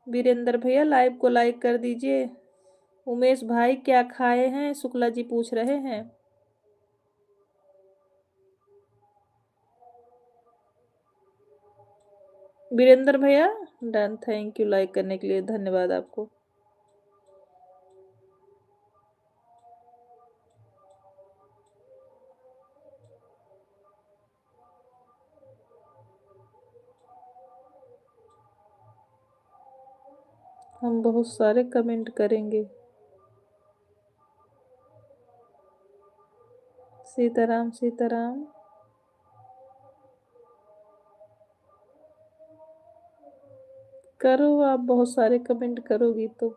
वीरेंद्र भैया लाइव को लाइक कर दीजिए। उमेश भाई क्या खाए हैं, शुक्ला जी पूछ रहे हैं। वीरेंद्र भैया डन, थैंक यू लाइक करने के लिए, धन्यवाद आपको। हम बहुत सारे कमेंट करेंगे। सीताराम सीताराम। करो, आप बहुत सारे कमेंट करोगी तो।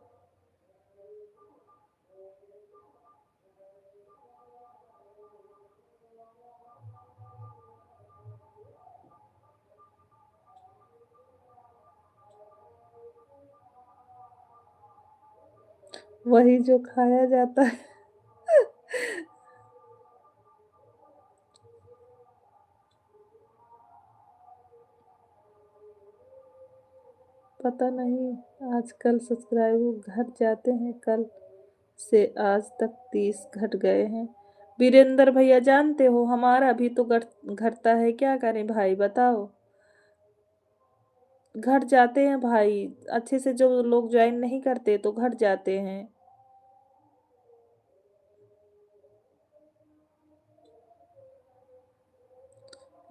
वही जो खाया जाता है। पता नहीं आजकल सब्सक्राइबर घट जाते हैं, कल से आज तक 30 घट गए हैं। वीरेंद्र भैया जानते हो हमारा भी तो घटता है, क्या करें भाई बताओ। घट जाते हैं भाई, अच्छे से जो लोग ज्वाइन नहीं करते तो घट जाते हैं।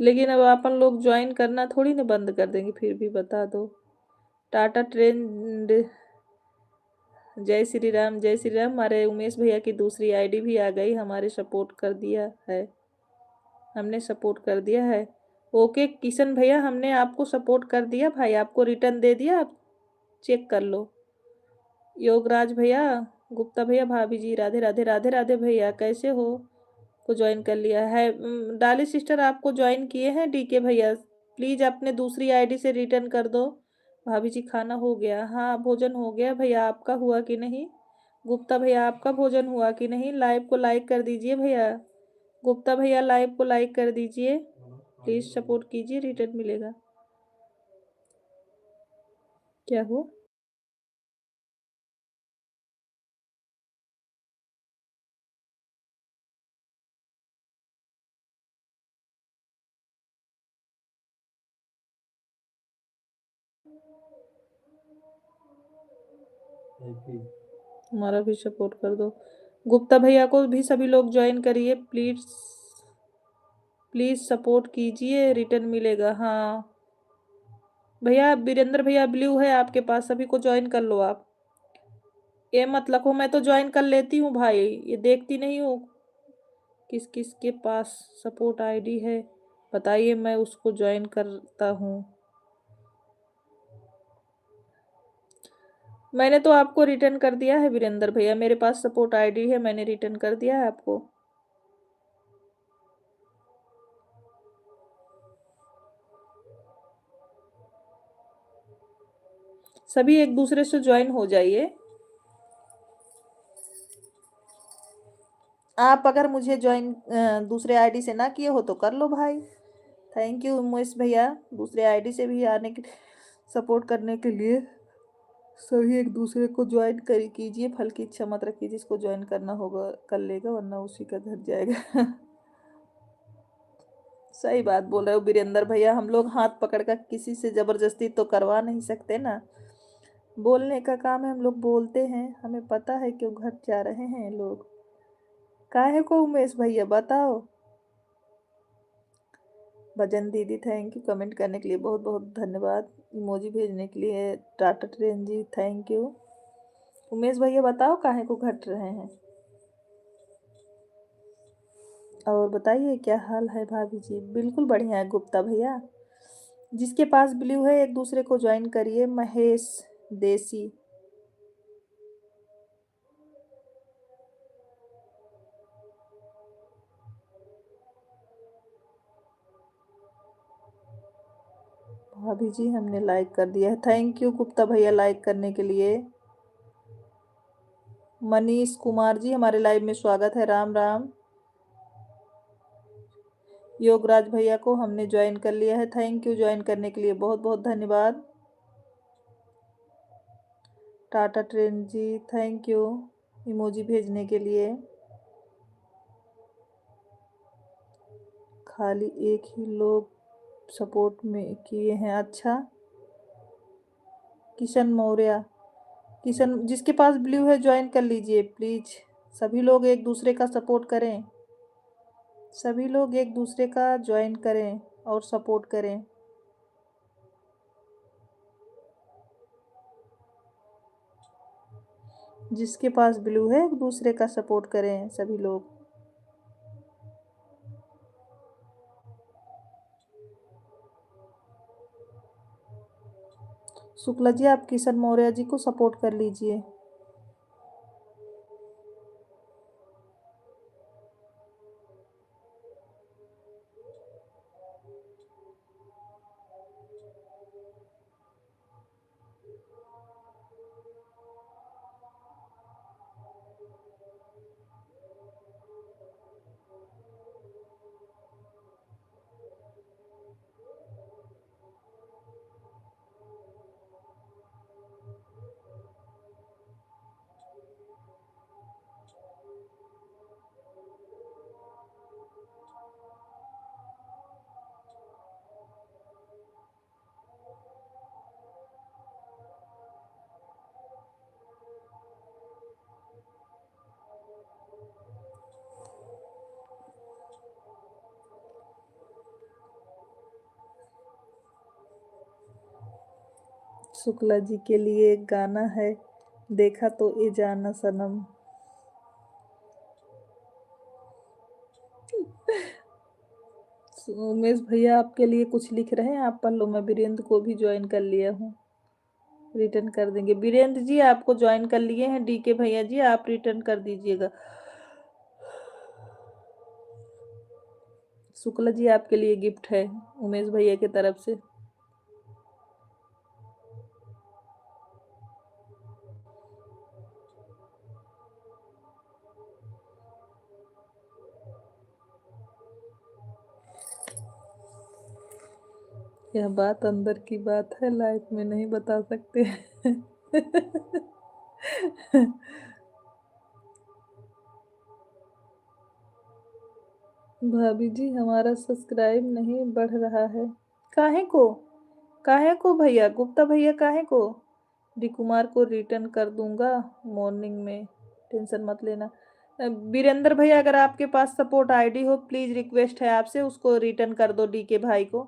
लेकिन अब अपन लोग ज्वाइन करना थोड़ी ना बंद कर देंगे, फिर भी बता दो। टाटा ट्रेंड, जय श्री राम जय श्री राम। हमारे उमेश भैया की दूसरी आईडी भी आ गई, हमारे सपोर्ट कर दिया है, हमने सपोर्ट कर दिया है। ओके किशन भैया, हमने आपको सपोर्ट कर दिया भाई, आपको रिटर्न दे दिया, आप चेक कर लो। योगराज भैया, गुप्ता भैया, भाभी जी, राधे राधे। राधे राधे भैया, कैसे हो? को ज्वाइन कर लिया है। डाली सिस्टर आपको ज्वाइन किए हैं डीके भैया, प्लीज अपने दूसरी आईडी से रिटर्न कर दो। भाभी जी खाना हो गया? हाँ भोजन हो गया भैया, आपका हुआ कि नहीं? गुप्ता भैया आपका भोजन हुआ कि नहीं? लाइव को लाइक कर दीजिए भैया। गुप्ता भैया लाइव को लाइक कर दीजिए, प्लीज सपोर्ट कीजिए, रिटर्न मिलेगा। क्या हुआ? हमारा भी सपोर्ट कर दो। गुप्ता भैया को भी सभी लोग ज्वाइन करिए प्लीज, प्लीज सपोर्ट कीजिए, रिटर्न मिलेगा। हाँ भैया, वीरेंद्र भैया ब्लू है आपके पास, सभी को ज्वाइन कर लो आप। ये मत लखो, मैं तो ज्वाइन कर लेती हूँ भाई, ये देखती नहीं हूँ किस किस के पास सपोर्ट आईडी है, बताइए मैं उसको ज्वाइन करता हूँ। मैंने तो आपको रिटर्न कर दिया है वीरेंद्र भैया, मेरे पास सपोर्ट आईडी है, मैंने रिटर्न कर दिया है आपको। सभी एक दूसरे से ज्वाइन हो जाइए। आप अगर मुझे ज्वाइन दूसरे आईडी से ना किए हो तो कर लो भाई। थैंक यू उमेश भैया, दूसरे आईडी से भी आने के, सपोर्ट करने के लिए। सभी एक दूसरे को ज्वाइन कर कीजिए, फल की इच्छा मत रखिए, जिसको ज्वाइन करना होगा कर लेगा, वरना उसी का घट जाएगा। सही बात बोल रहे हो वीरेंद्र भैया, हम लोग हाथ पकड़ कर किसी से जबरदस्ती तो करवा नहीं सकते ना, बोलने का काम है, हम लोग बोलते हैं, हमें पता है क्यों घट जा रहे हैं लोग। काहे को उमेश भैया बताओ। भजन दीदी थैंक यू कमेंट करने के लिए, बहुत बहुत धन्यवाद। इमोजी भेजने के लिए Tata train ji thank you. Umesh भैया बताओ काहे को घट रहे हैं। और बताइए क्या हाल है भाभी जी? बिल्कुल बढ़िया है गुप्ता भैया। जिसके पास ब्लू है एक दूसरे को ज्वाइन करिए। महेश देसी, भाभी जी हमने लाइक कर दिया है, थैंक यू गुप्ता भैया लाइक करने के लिए। मनीष कुमार जी हमारे लाइव में स्वागत है, राम राम। योगराज भैया को हमने ज्वाइन कर लिया है, थैंक यू ज्वाइन करने के लिए, बहुत बहुत धन्यवाद। Tata train ji thank you emoji भेजने के लिए। खाली एक ही लोग सपोर्ट में किए हैं, अच्छा। किशन मौर्य, किशन जिसके पास ब्लू है ज्वाइन कर लीजिए प्लीज। सभी लोग एक दूसरे का सपोर्ट करें, सभी लोग एक दूसरे का ज्वाइन करें और सपोर्ट करें। जिसके पास ब्लू है एक दूसरे का सपोर्ट करें सभी लोग। शुक्ला जी आप किशन मौर्य जी को सपोर्ट कर लीजिए। शुक्ला जी के लिए एक गाना है, देखा तो ये जाना सनम। उमेश भैया आपके लिए कुछ लिख रहे हैं, आप पढ़ लो। मैं वीरेंद्र को भी ज्वाइन कर लिया हूँ, रिटर्न कर देंगे। वीरेंद्र जी आपको ज्वाइन कर लिए हैं, डीके भैया जी आप रिटर्न कर दीजिएगा। शुक्ला जी आपके लिए गिफ्ट है उमेश भैया की तरफ से। यह बात अंदर की बात है, लाइफ में नहीं बता सकते। भाभी जी हमारा सब्सक्राइब नहीं बढ़ रहा है, काहे को? काहे को भैया, गुप्ता भैया काहे को? डी कुमार को रिटर्न कर दूंगा मॉर्निंग में, टेंशन मत लेना। वीरेंद्र भैया अगर आपके पास सपोर्ट आईडी हो प्लीज रिक्वेस्ट है आपसे, उसको रिटर्न कर दो डी के भाई को।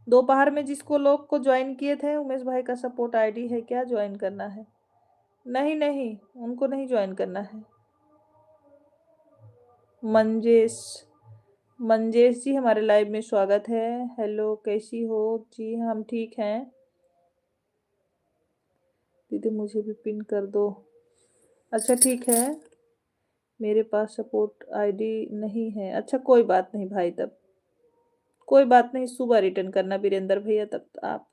दोपहर में जिसको लोग को ज्वाइन किए थे उमेश भाई का सपोर्ट आईडी है क्या, ज्वाइन करना है? नहीं नहीं उनको नहीं ज्वाइन करना है। मंजेश, मंजेश जी हमारे लाइव में स्वागत है। हेलो कैसी हो जी, हम ठीक हैं। दीदी मुझे भी पिन कर दो। अच्छा ठीक है, मेरे पास सपोर्ट आईडी नहीं है। अच्छा कोई बात नहीं भाई, तब कोई बात नहीं, सुबह रिटर्न करना वीरेंद्र भैया। तब आप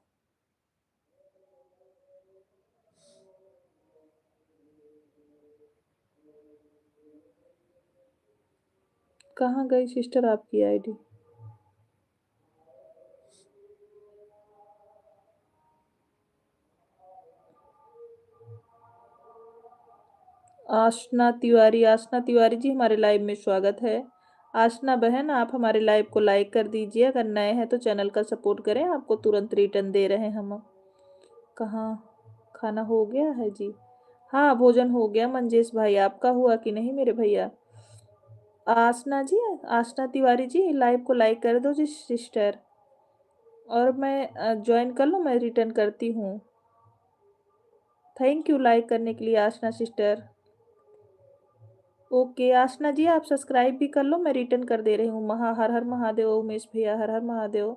कहाँ गई सिस्टर आपकी आईडी? आशना तिवारी, आशना तिवारी जी हमारे लाइव में स्वागत है। आशना बहन आप हमारे लाइव को लाइक कर दीजिए, अगर नए हैं तो चैनल का सपोर्ट करें, आपको तुरंत रिटर्न दे रहे हैं हम। कहाँ खाना हो गया है जी? हाँ भोजन हो गया मंजेश भाई, आपका हुआ कि नहीं मेरे भैया? आसना जी, आसना तिवारी जी लाइव को लाइक कर दो जी सिस्टर, और मैं ज्वाइन कर लूँ, मैं रिटर्न करती हूँ। थैंक यू लाइक करने के लिए आसना सिस्टर। ओके आसना जी आप सब्सक्राइब भी कर लो, मैं रिटर्न कर दे रही हूँ। हर हर महादेव उमेश भैया, हर हर महादेव।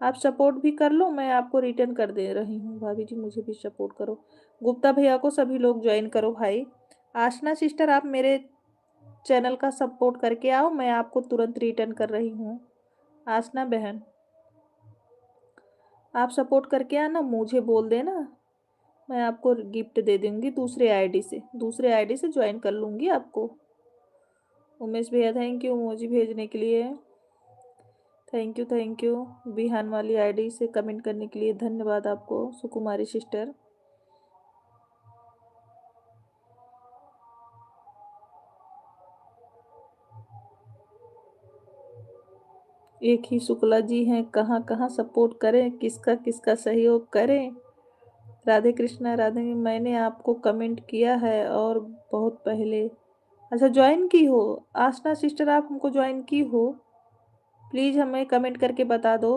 आप सपोर्ट भी कर लो, मैं आपको रिटर्न कर दे रही हूँ। भाभी जी मुझे भी सपोर्ट करो, गुप्ता भैया को सभी लोग ज्वाइन करो भाई। आसना सिस्टर आप मेरे चैनल का सपोर्ट करके आओ, मैं आपको तुरंत रिटर्न कर रही हूँ। आसना बहन आप सपोर्ट करके आना, मुझे बोल देना, मैं आपको गिफ्ट दे दूँगी दूसरे आईडी से जॉइन कर लूँगी आपको। उमेश भैया थैंक यू इमोजी भेजने के लिए। Thank you. बिहान वाली आईडी से कमेंट करने के लिए धन्यवाद आपको, सुकुमारी सिस्टर। एक ही शुक्ला जी हैं, कहाँ कहाँ सपोर्ट करें, किसका किसका सहयोग करें। राधे कृष्णा राधे, मैंने आपको कमेंट किया है और बहुत पहले। अच्छा ज्वाइन की हो आसना सिस्टर, आप हमको ज्वाइन की हो, प्लीज़ हमें कमेंट करके बता दो।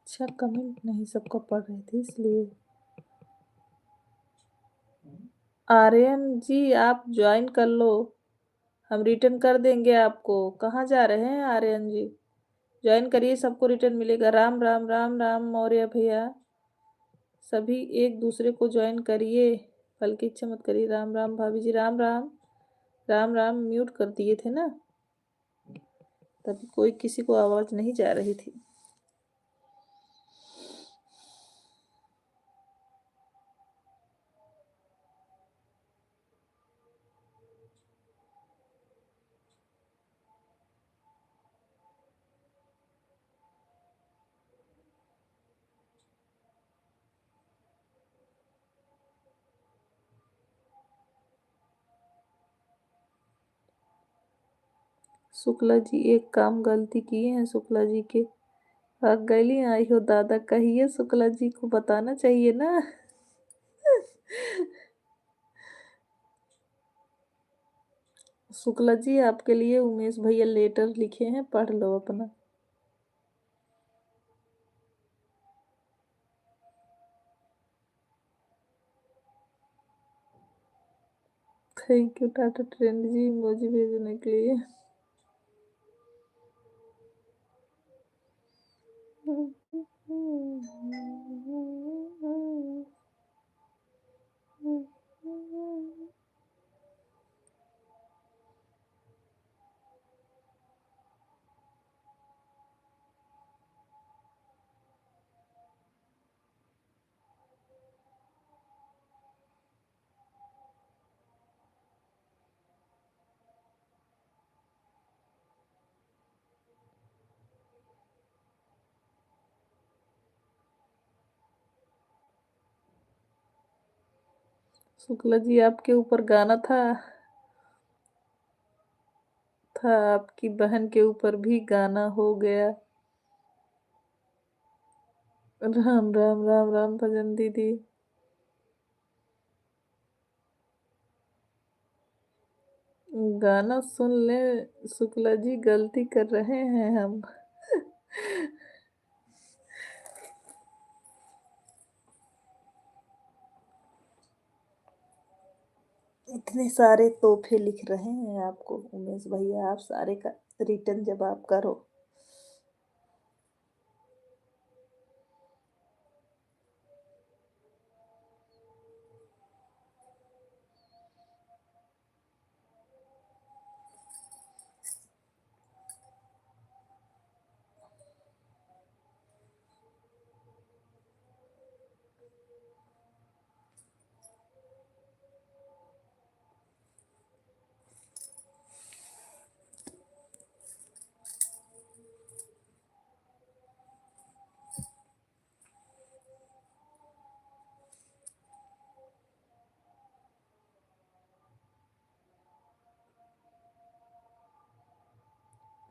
अच्छा, कमेंट नहीं सबका पढ़ रही थी इसलिए। आर्यन जी आप ज्वाइन कर लो, हम रिटर्न कर देंगे आपको। कहाँ जा रहे हैं आर्यन जी? ज्वाइन करिए, सबको रिटर्न मिलेगा। राम राम राम राम मौर्य भैया, सभी एक दूसरे को ज्वाइन करिए, फल की इच्छा मत करिए। राम राम भाभी जी, राम राम राम राम। म्यूट कर दिए थे ना, तभी कोई किसी को आवाज नहीं जा रही थी। शुक्ला जी एक काम गलती किए हैं, शुक्ला जी के भाग गली आई हो दादा, कहिए शुक्ला जी को बताना चाहिए ना। शुक्ला जी आपके लिए उमेश भैया लेटर लिखे हैं, पढ़ लो अपना। Thank you Tata trend ji emoji भेजने के लिए। शुक्ला जी आपके ऊपर गाना था, आपकी बहन के ऊपर भी गाना हो गया। राम राम राम राम भजन दीदी। गाना सुन ले शुक्ला जी, गलती कर रहे हैं हम। इतने सारे तोहफे लिख रहे हैं आपको उमेश भैया, आप सारे का रिटर्न जवाब करो।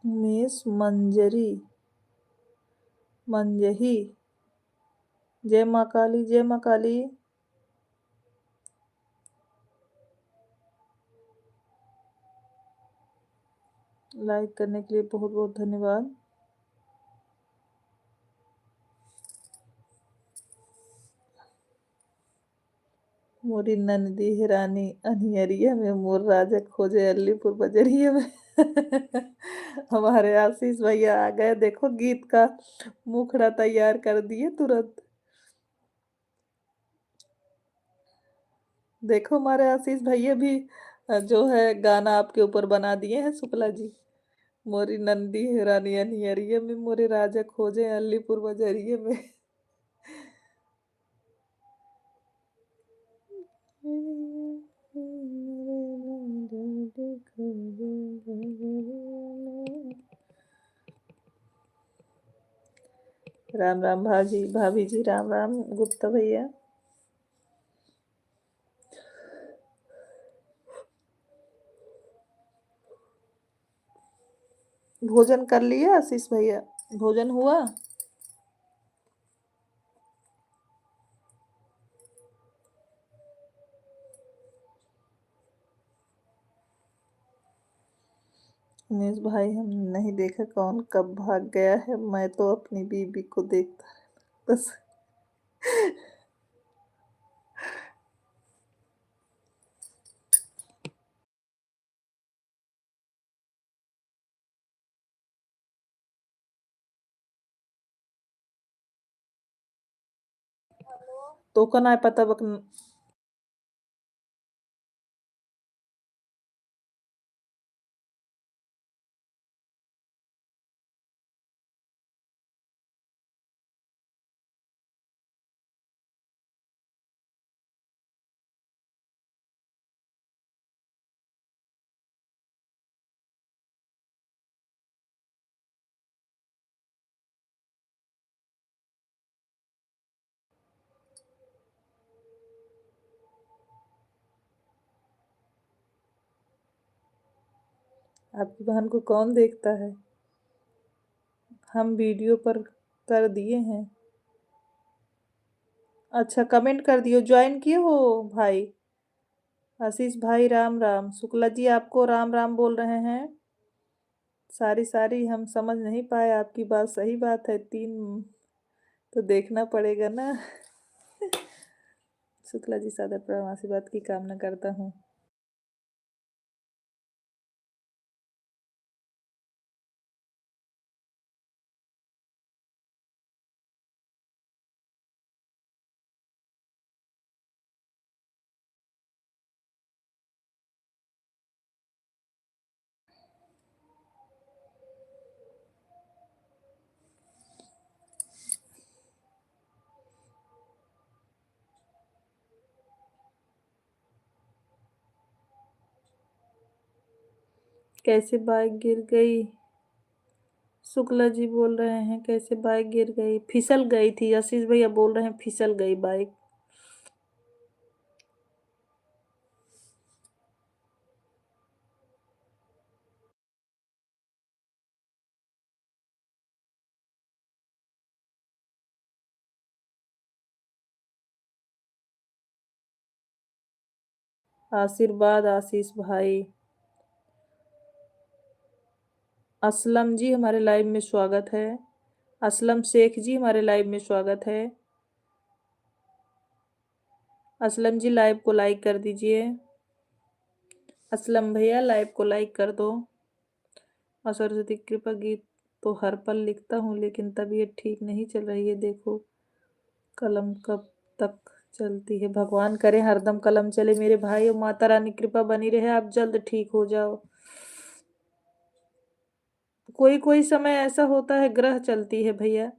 उमेश मंजरी मंजही, जय माँ काली जय माँ काली। लाइक करने के लिए बहुत बहुत धन्यवाद। मोरी नंदी हिरानी अनियरिया में, मोर राजा खोजे अलीपुर बजरिया में। हमारे आशीष भैया आ गए, देखो गीत का मुखड़ा तैयार कर दिए तुरंत। देखो हमारे आशीष भैया भी जो है गाना आपके ऊपर बना दिए हैं शुक्ला जी। मोरी नंदी हिरानी अनियरिया में, मोरे राजा खोजे अलीपुर बजरिया में। राम राम भाजी भाभी जी, राम राम गुप्ता भैया। भोजन कर लिया आशीष भैया? भोजन हुआ? उमेश भाई हम नहीं देखा कौन कब भाग गया है, मैं तो अपनी बीबी को देखता। तो तो नाही पता बघ। आपकी बहन को कौन देखता है? हम वीडियो पर कर दिए हैं। अच्छा, कमेंट कर दियो। ज्वाइन किए हो भाई? आशीष भाई राम राम। शुक्ला जी आपको राम राम बोल रहे हैं। सारी सारी हम समझ नहीं पाए आपकी बात। सही बात है, 3 तो देखना पड़ेगा ना। शुक्ला जी सादर प्रणाम, आशीर्वाद की कामना करता हूँ। कैसे बाइक गिर गई? शुक्ला जी बोल रहे हैं कैसे बाइक गिर गई? फिसल गई थी। आशीष भैया बोल रहे हैं फिसल गई बाइक। आशीर्वाद आशीष भाई। असलम जी हमारे लाइव में स्वागत है। असलम शेख जी हमारे लाइव में स्वागत है। असलम जी लाइव को लाइक कर दीजिए। असलम भैया लाइव को लाइक कर दो। और सरस्वती कृपा गीत तो हर पल लिखता हूँ, लेकिन तबीयत ठीक नहीं चल रही है। देखो कलम कब तक चलती है। भगवान करे हरदम कलम चले मेरे भाई, और माता रानी कृपा बनी रहे, आप जल्द ठीक हो जाओ। कोई कोई समय ऐसा होता है, ग्रह चलती है भैया,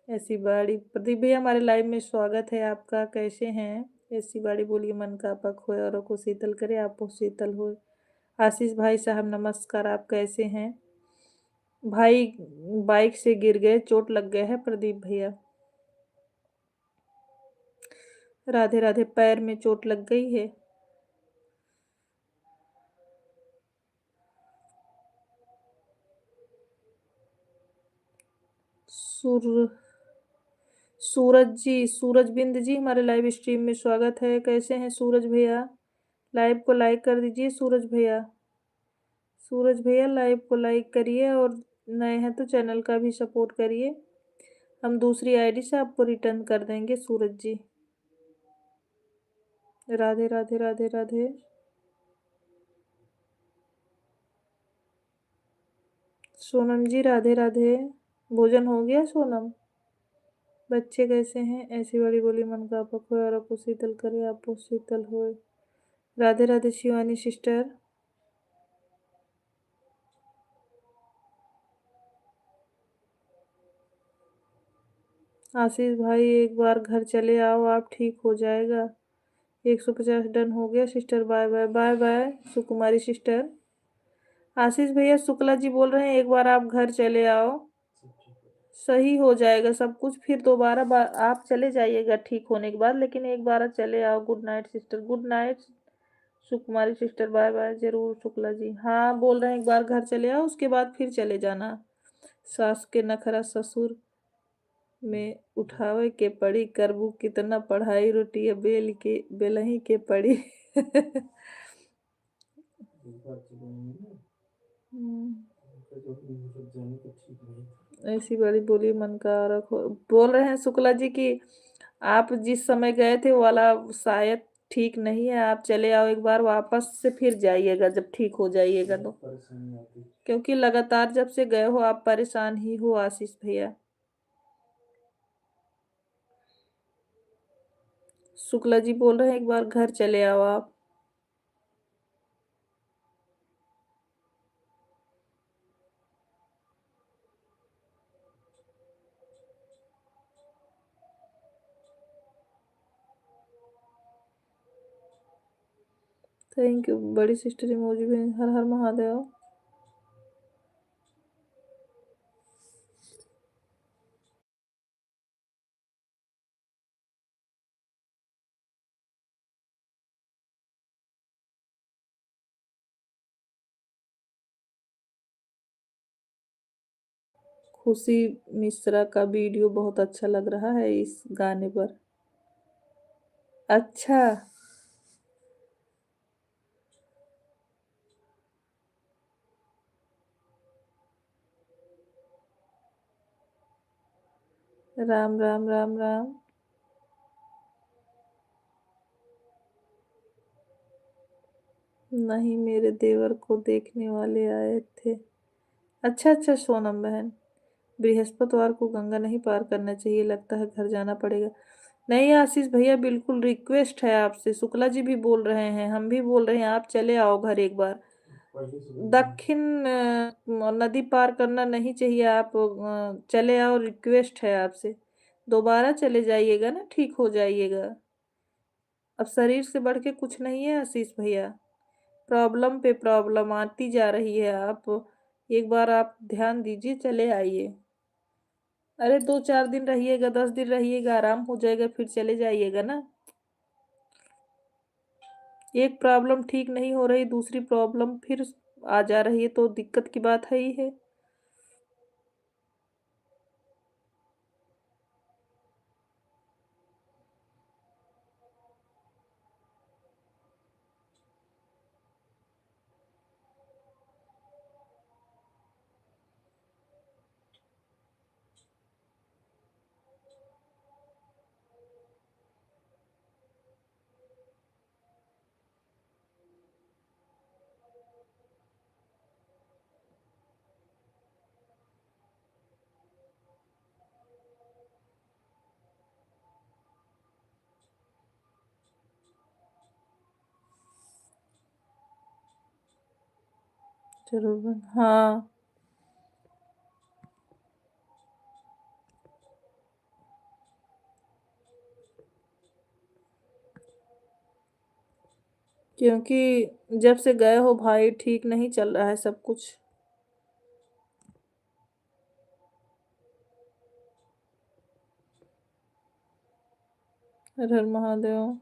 ऐसी बाड़ी। प्रदीप भैया हमारे लाइव में स्वागत है आपका। कैसे हैं? ऐसी बाड़ी बोलिए मन का पक होए, औरों को शीतल करे, आप शीतल हो। आशीष भाई साहब नमस्कार, आप कैसे हैं? भाई बाइक से गिर गए, चोट लग गया है प्रदीप भैया। राधे राधे, पैर में चोट लग गई है। सुर सूरज बिंद जी हमारे लाइव स्ट्रीम में स्वागत है। कैसे हैं सूरज भैया? लाइव को लाइक कर दीजिए सूरज भैया। सूरज भैया लाइव को लाइक करिए, और नए हैं तो चैनल का भी सपोर्ट करिए। हम दूसरी आईडी से आपको रिटर्न कर देंगे सूरज जी। राधे राधे राधे राधे। सोनम जी राधे राधे। भोजन हो गया सोनम? बच्चे कैसे हैं? ऐसी बड़ी बोली मन का आपक हो, और आपको शीतल करे, आपको शीतल हो। राधे राधे शिवानी सिस्टर। आशीष भाई एक बार घर चले आओ, आप ठीक हो जाएगा। 150 डन हो गया sister. Bye bye bye bye Sukumari sister. Ashish भैया शुक्ला जी बोल रहे हैं एक बार आप घर चले आओ, सही हो जाएगा सब कुछ। फिर दोबारा आप चले जाइएगा ठीक होने के बाद, लेकिन एक बार चले आओ। Good night sister. Good night Sukumari sister. Bye bye. जरूर शुक्ला जी, हाँ बोल रहे हैं एक बार घर चले आओ, उसके बाद फिर चले जाना। सास के नखरा ससुर में उठावे के पड़ी, करबू कितना पढ़ाई, रोटी बेल के बेलही के पड़ी। हम्म, ऐसी बड़ी बोली मन का रखो। बोल रहे हैं शुक्ला जी कि आप जिस समय गए थे वो वाला शायद ठीक नहीं है, आप चले आओ एक बार वापस से फिर जाइएगा जब ठीक हो जाइएगा तो। क्योंकि लगातार जब से गए हो आप परेशान ही हो आशीष भैया। शुक्ला जी बोल रहे हैं एक बार घर चले आओ आप। थैंक यू बड़ी सिस्टर इमोजी भी। हर हर महादेव। खुशी मिश्रा का वीडियो बहुत अच्छा लग रहा है इस गाने पर। अच्छा। राम राम राम राम। नहीं मेरे देवर को देखने वाले आए थे। अच्छा अच्छा सोनम बहन। बृहस्पतिवार को गंगा नहीं पार करना चाहिए, लगता है घर जाना पड़ेगा। नहीं आशीष भैया बिल्कुल रिक्वेस्ट है आपसे, शुक्ला जी भी बोल रहे हैं हम भी बोल रहे हैं आप चले आओ घर एक बार। दक्षिण नदी पार करना नहीं चाहिए, आप चले आओ, रिक्वेस्ट है आपसे। दोबारा चले जाइएगा ना, ठीक हो जाइएगा। अब शरीर से बढ़ के कुछ नहीं है आशीष भैया। प्रॉब्लम पे प्रॉब्लम आती जा रही है, आप एक बार आप ध्यान दीजिए, चले आइए। अरे 2-4 दिन रहिएगा, 10 दिन रहिएगा, आराम हो जाएगा, फिर चले जाइएगा ना। एक प्रॉब्लम ठीक नहीं हो रही दूसरी प्रॉब्लम फिर आ जा रही है तो दिक्कत की बात है ही है। जरूर हाँ। क्योंकि जब से गए हो भाई ठीक नहीं चल रहा है सब कुछ। हर हर महादेव।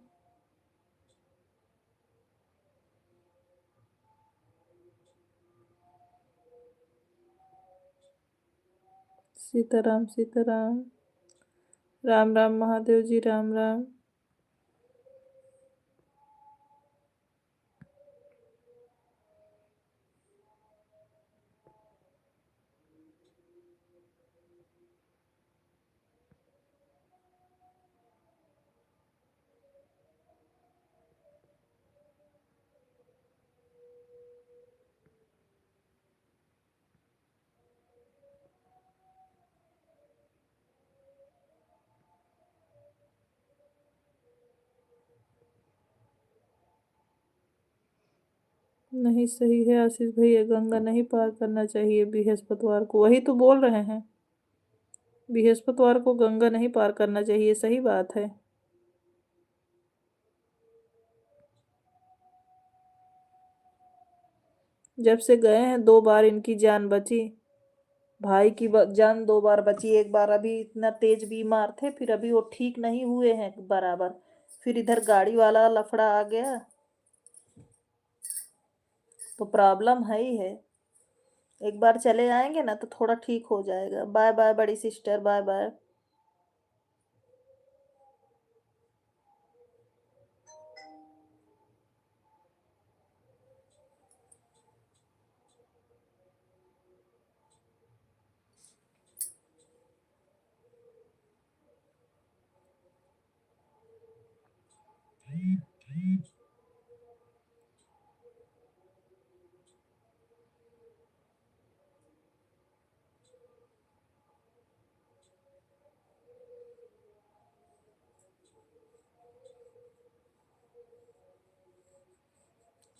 सीताराम सीताराम। राम राम महादेव जी राम राम। नहीं सही है आशीष भैया, गंगा नहीं पार करना चाहिए बृहस्पतिवार को, वही तो बोल रहे हैं। बृहस्पतिवार को गंगा नहीं पार करना चाहिए, सही बात है। जब से गए हैं 2 बार इनकी जान बची। भाई की जान 2 बार बची, एक बार अभी इतना तेज बीमार थे, फिर अभी वो ठीक नहीं हुए हैं बराबर, फिर इधर गाड़ी वाला लफड़ा आ गया, तो प्रॉब्लम है ही है। एक बार चले आएंगे ना तो थोड़ा ठीक हो जाएगा। बाय बाय बड़ी सिस्टर, बाय बाय।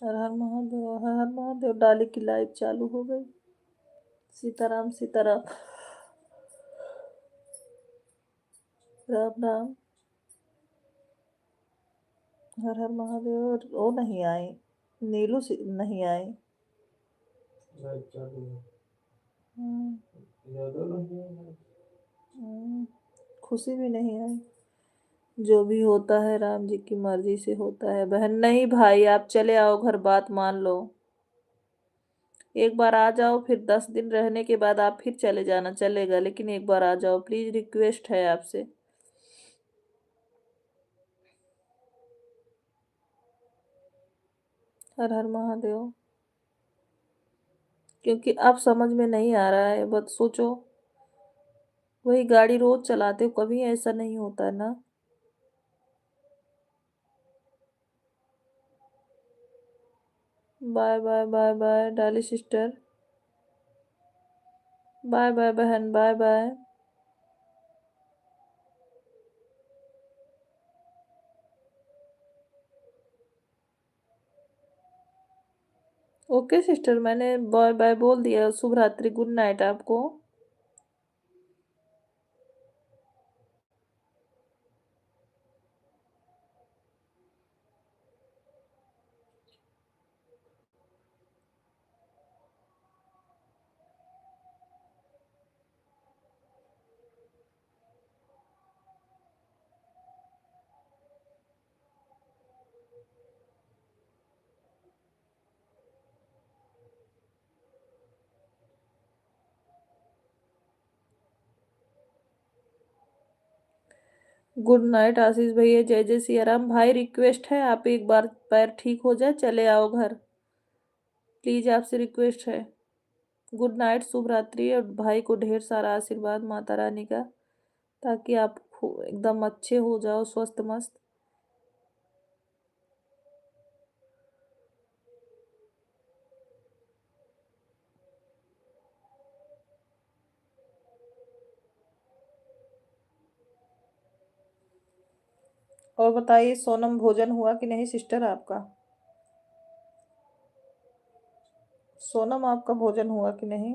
हर हर महादेव, हर हर महादेव। डाली की लाइव चालू हो गई। सीताराम सीताराम। राम राम। हर हर महादेव। वो नहीं आई, नीलू नहीं आई। हम्म, खुशी भी नहीं आई। जो भी होता है राम जी की मर्जी से होता है बहन। नहीं भाई, आप चले आओ घर, बात मान लो। एक बार आ जाओ, फिर 10 दिन रहने के बाद आप फिर चले जाना, चलेगा, लेकिन एक बार आ जाओ प्लीज, रिक्वेस्ट है आपसे। हर हर महादेव। क्योंकि अब समझ में नहीं आ रहा है, बस सोचो, वही गाड़ी रोज चलाते हो, कभी ऐसा नहीं होता है ना। बाय बाय बाय बाय डाली सिस्टर। बाय बाय बहन, बाय बाय। ओके सिस्टर, मैंने बाय बाय बोल दिया। शुभ रात्रि, गुड नाइट आपको। गुड नाइट आशीष भैया, जय जय सिया राम। भाई रिक्वेस्ट है, आप एक बार पैर ठीक हो जाए चले आओ घर, प्लीज आपसे रिक्वेस्ट है। गुड नाइट, शुभ रात्रि, और भाई को ढेर सारा आशीर्वाद माता रानी का, ताकि आप एकदम अच्छे हो जाओ, स्वस्थ मस्त। और बताइए, सोनम भोजन हुआ कि नहीं सिस्टर आपका? सोनम, आपका भोजन हुआ कि नहीं?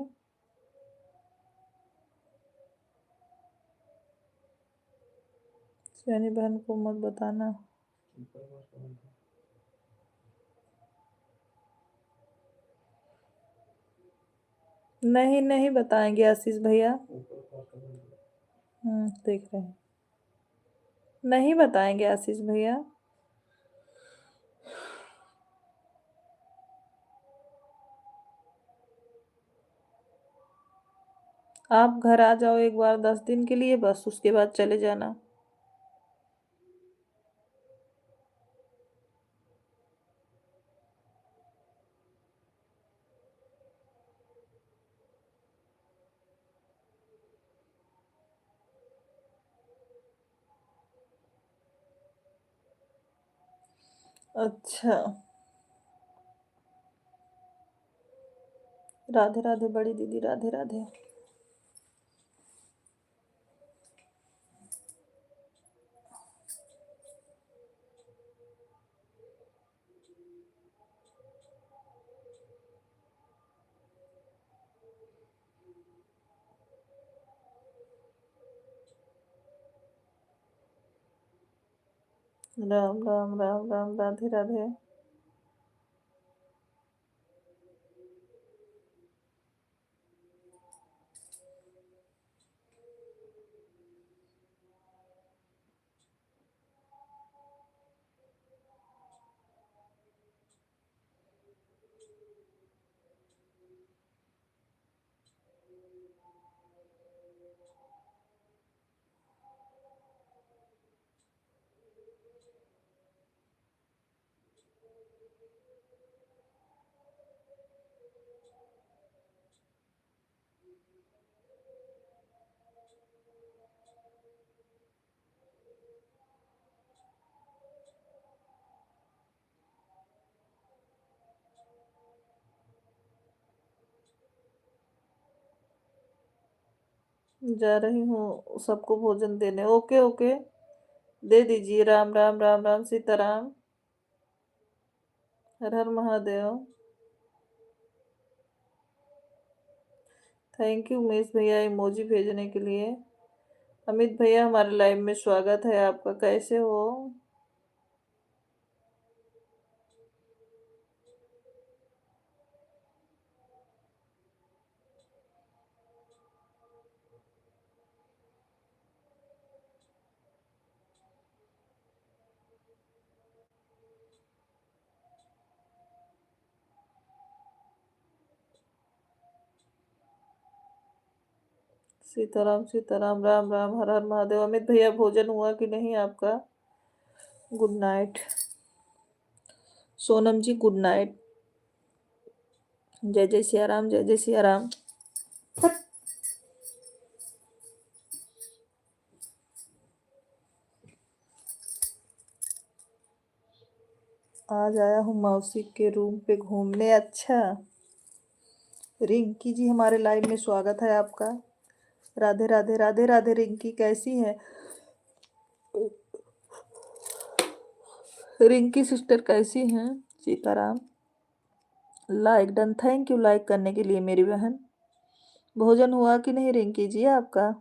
सैनी बहन को मत बताना। नहीं नहीं बताएंगे आशीष भैया। देख रहे हैं। नहीं बताएंगे आशीष भैया। आप घर आ जाओ एक बार 10 दिन के लिए, बस उसके बाद चले जाना। अच्छा। राधे राधे बड़ी दीदी, राधे राधे। राम राम राम राम, राधे राधे। जा रही हूँ सबको भोजन देने। ओके ओके, दे दीजिए। राम राम राम राम सीताराम। हर हर महादेव। थैंक यू उमेश भैया इमोजी भेजने के लिए। अमित भैया हमारे लाइव में स्वागत है आपका, कैसे हो? सीताराम सीताराम, राम राम, हर हर महादेव। अमित भैया भोजन हुआ कि नहीं आपका? Good night. Sonam ji good night. जय जय सिया राम, जय जय सिया राम। आज आया हूँ मौसी के रूम पे घूमने। अच्छा, रिंकी जी हमारे लाइव में स्वागत है आपका। राधे राधे राधे राधे। रिंकी कैसी है? रिंकी सिस्टर कैसी हैं? Sitaram. Like done, thank you like करने के लिए मेरी बहन। भोजन हुआ कि नहीं रिंकी जी आपका?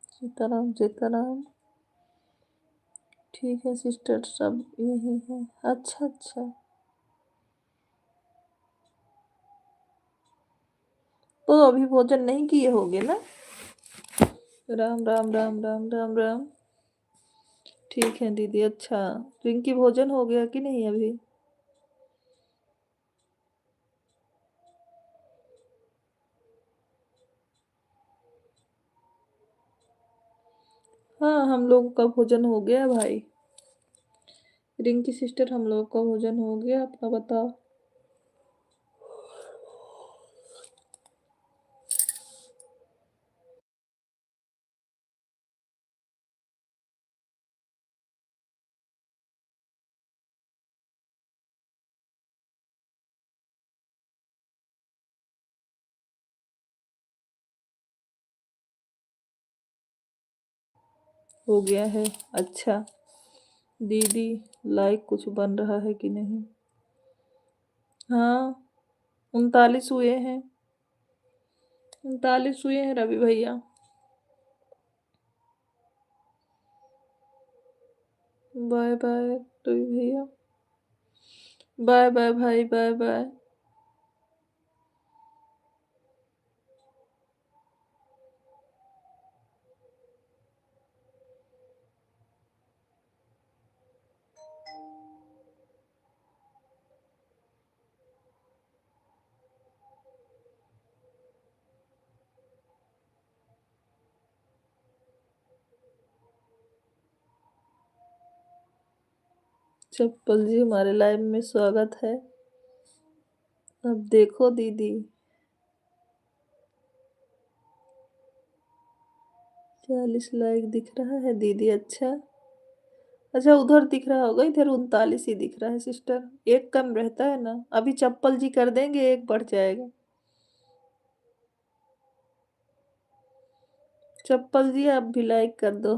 सीताराम सीताराम। ठीक है सिस्टर, सब यही है। अच्छा अच्छा, तो अभी भोजन नहीं किए होगे ना? राम राम राम राम राम राम। ठीक है दीदी। अच्छा, रिंकी भोजन हो गया कि नहीं अभी? हाँ, हम लोगों का भोजन हो गया भाई। रिंकी सिस्टर हम लोग का भोजन हो गया, अपना बताओ। हो गया है। अच्छा दीदी, लाइक कुछ बन रहा है कि नहीं? हाँ, 39 हुए हैं। 39 हुए हैं रवि भैया। बाय बाय रवि भैया। बाय बाय भाई, बाय बाय। चप्पल जी हमारे लाइव में स्वागत है। अब देखो दीदी, 40 लाइक दिख रहा है दीदी। अच्छा अच्छा, उधर दिख रहा होगा, इधर 39 ही दिख रहा है सिस्टर। एक कम रहता है ना। अभी चप्पल जी कर देंगे, एक बढ़ जाएगा। चप्पल जी आप भी लाइक कर दो।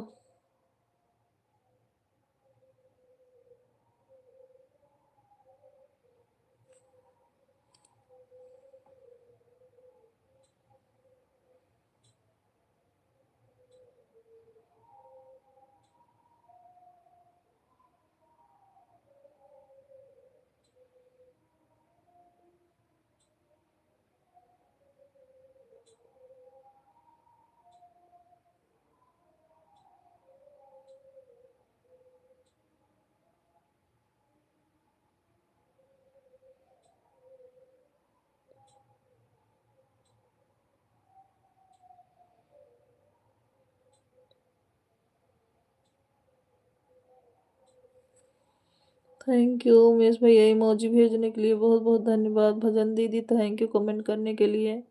थैंक यू उमेश भैया इमोजी भेजने के लिए बहुत बहुत धन्यवाद। भजन दीदी थैंक यू कमेंट करने के लिए।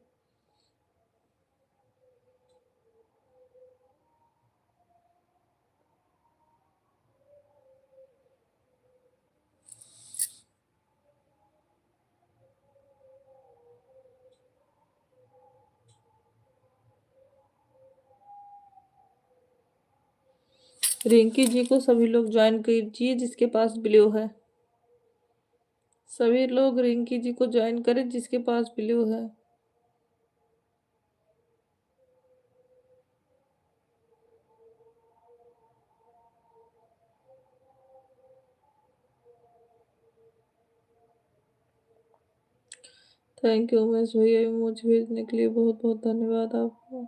रिंकी जी को सभी लोग ज्वाइन कीजिए जिसके पास ब्लू है। सभी लोग रिंकी जी को ज्वाइन करें जिसके पास ब्लू है। थैंक यू उमेश भैया, मुझे भेजने के लिए बहुत बहुत धन्यवाद आपको।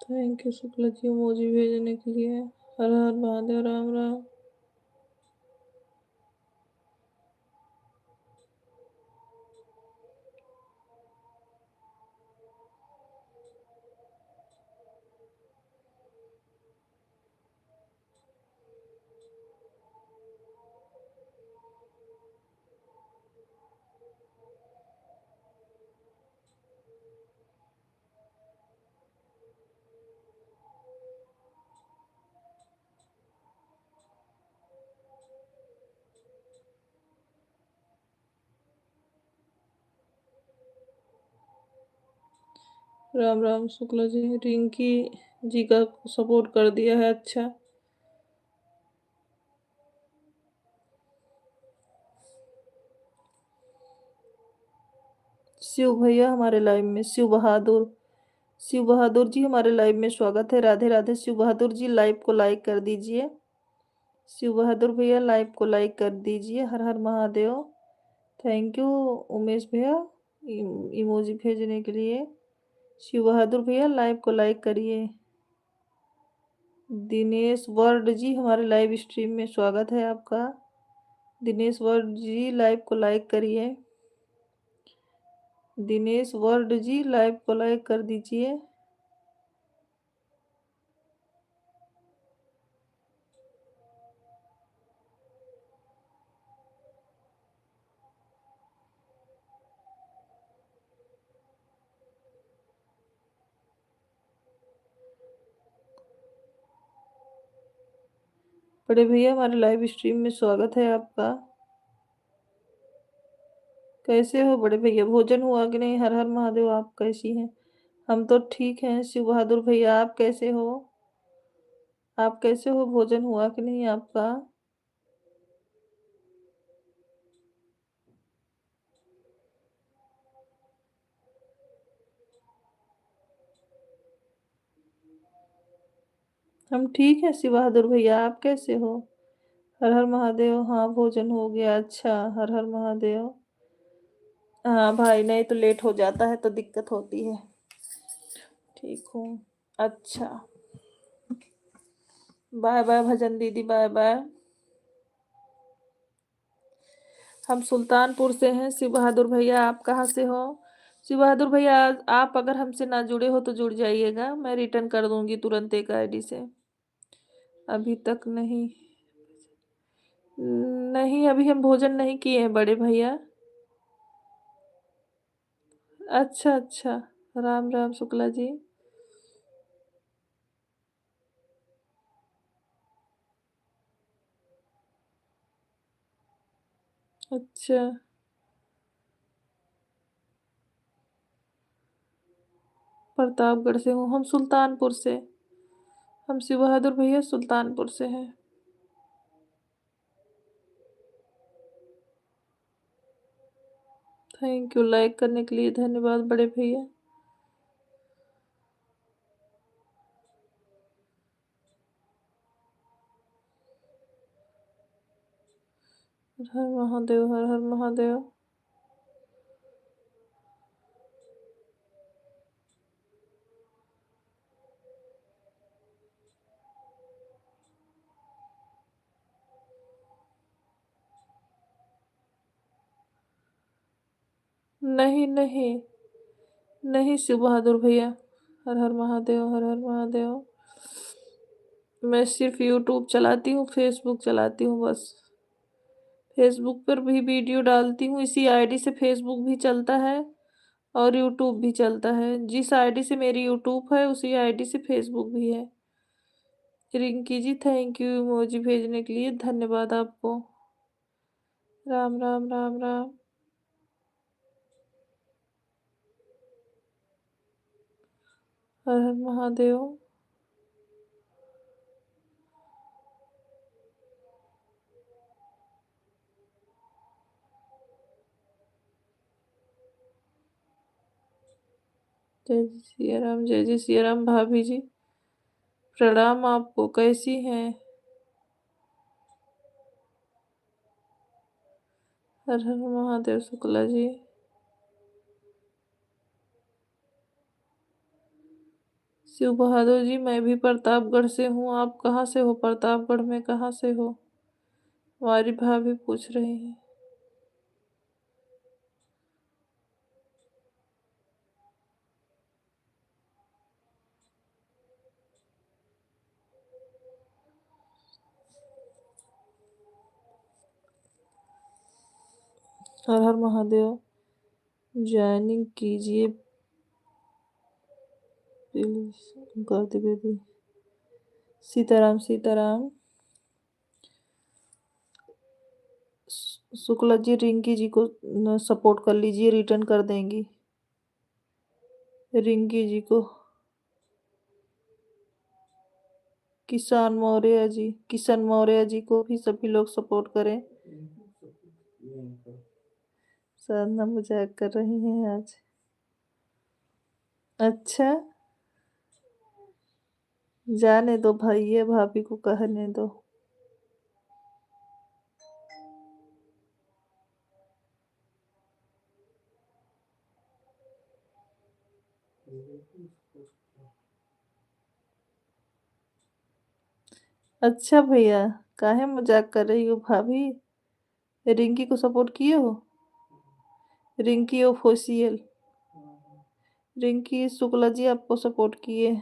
Thank you Shukla ji emoji भेजने के लिए। हर हर महादेव, राम राम। राम राम शुक्ला जी, रिंकी जी का सपोर्ट कर दिया है। अच्छा, शिव भैया हमारे लाइव में, शिव बहादुर, शिव बहादुर जी हमारे लाइव में स्वागत है। राधे राधे शिव बहादुर जी, लाइव को लाइक कर दीजिए। शिव बहादुर भैया लाइव को लाइक कर दीजिए। हर हर महादेव। थैंक यू उमेश भैया इमोजी भेजने के लिए। शिव बहादुर भैया लाइव को लाइक करिए। दिनेश वर्ड जी हमारे लाइव स्ट्रीम में स्वागत है आपका। दिनेश वर्ड जी लाइव को लाइक करिए। दिनेश वर्ड जी लाइव को लाइक कर दीजिए। बड़े भैया हमारे लाइव स्ट्रीम में स्वागत है आपका। कैसे हो बड़े भैया, भोजन हुआ कि नहीं? हर हर महादेव। आप कैसी हैं? हम तो ठीक हैं। शिव बहादुर भैया आप कैसे हो? आप कैसे हो? भोजन हुआ कि नहीं आपका? हम ठीक हैं शिव बहादुर भैया, आप कैसे हो? हर हर महादेव। हाँ भोजन हो गया। अच्छा, हर हर महादेव। हाँ भाई, नहीं तो लेट हो जाता है तो दिक्कत होती है। ठीक हूँ। अच्छा, बाय बाय भजन दीदी, बाय बाय। हम सुल्तानपुर से हैं। शिव बहादुर भैया आप कहाँ से हो? शिव बहादुर भैया आप अगर हमसे ना जुड़े हो तो जुड़ जाइएगा, मैं रिटर्न कर दूंगी तुरंत एक आईडी से। अभी तक नहीं। नहीं, अभी हम भोजन नहीं किए हैं बड़े भैया। अच्छा अच्छा, राम राम शुक्ला जी। अच्छा, प्रतापगढ़ से हूँ। हम सुल्तानपुर से। हम शिव बहादुर भैया सुल्तानपुर से हैं। थैंक यू, लाइक करने के लिए धन्यवाद बड़े भैया। हर हर महादेव, हर हर महादेव। नहीं नहीं, नहीं शिव बहादुर भैया। हर हर महादेव, हर हर महादेव। मैं सिर्फ यूट्यूब चलाती हूँ, फेसबुक चलाती हूँ बस। फेसबुक पर भी वीडियो डालती हूँ, इसी आईडी से फेसबुक भी चलता है और यूट्यूब भी चलता है। जिस आईडी से मेरी यूट्यूब है उसी आईडी से फेसबुक भी है। रिंकी जी थैंक यू इमोजी भेजने के लिए, धन्यवाद आपको। राम राम राम राम। हर हर महादेव। जय जय सिया राम, जय जय सिया राम। भाभी जी प्रणाम आपको, कैसी हैं? हर हर महादेव। शुक्ला जी शिव बहादुर जी मैं भी प्रतापगढ़ से हूँ, आप कहाँ से हो? प्रतापगढ़ में कहाँ से हो? हमारी भाभी पूछ रही है। हर हर महादेव। ज्वाइनिंग कीजिए प्लीज कर दीजिए। सीताराम सीताराम। शुक्ला जी रिंकी जी को सपोर्ट कर लीजिए, रिटर्न कर देंगी रिंकी जी को। किसान मौर्य जी, किशन मौर्य जी को भी सभी लोग सपोर्ट करें। साधना मजाक कर रही हैं आज। अच्छा जाने दो भाई, ये भाभी को कहने दो। अच्छा भैया काहे मजाक कर रही हो भाभी? रिंकी को सपोर्ट किए हो? रिंकी ऑफिशियल। रिंकी शुक्ला जी आपको सपोर्ट किए।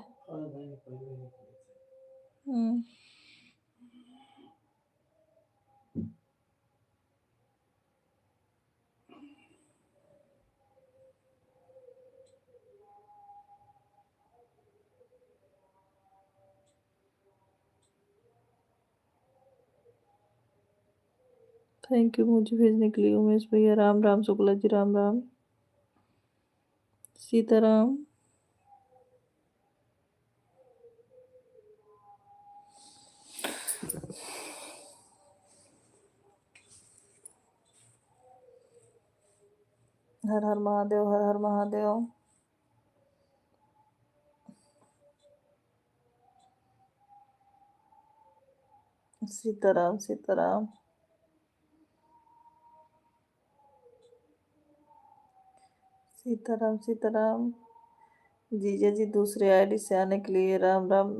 थैंक यू मुझे भेजने के लिए उमेश भैया। राम राम शुक्ला जी, राम राम। सीताराम। हर हर महादेव, हर हर महादेव। सीताराम सीताराम। सीताराम सीताराम। जीजा जी दूसरे आईडी से आने के लिए राम राम।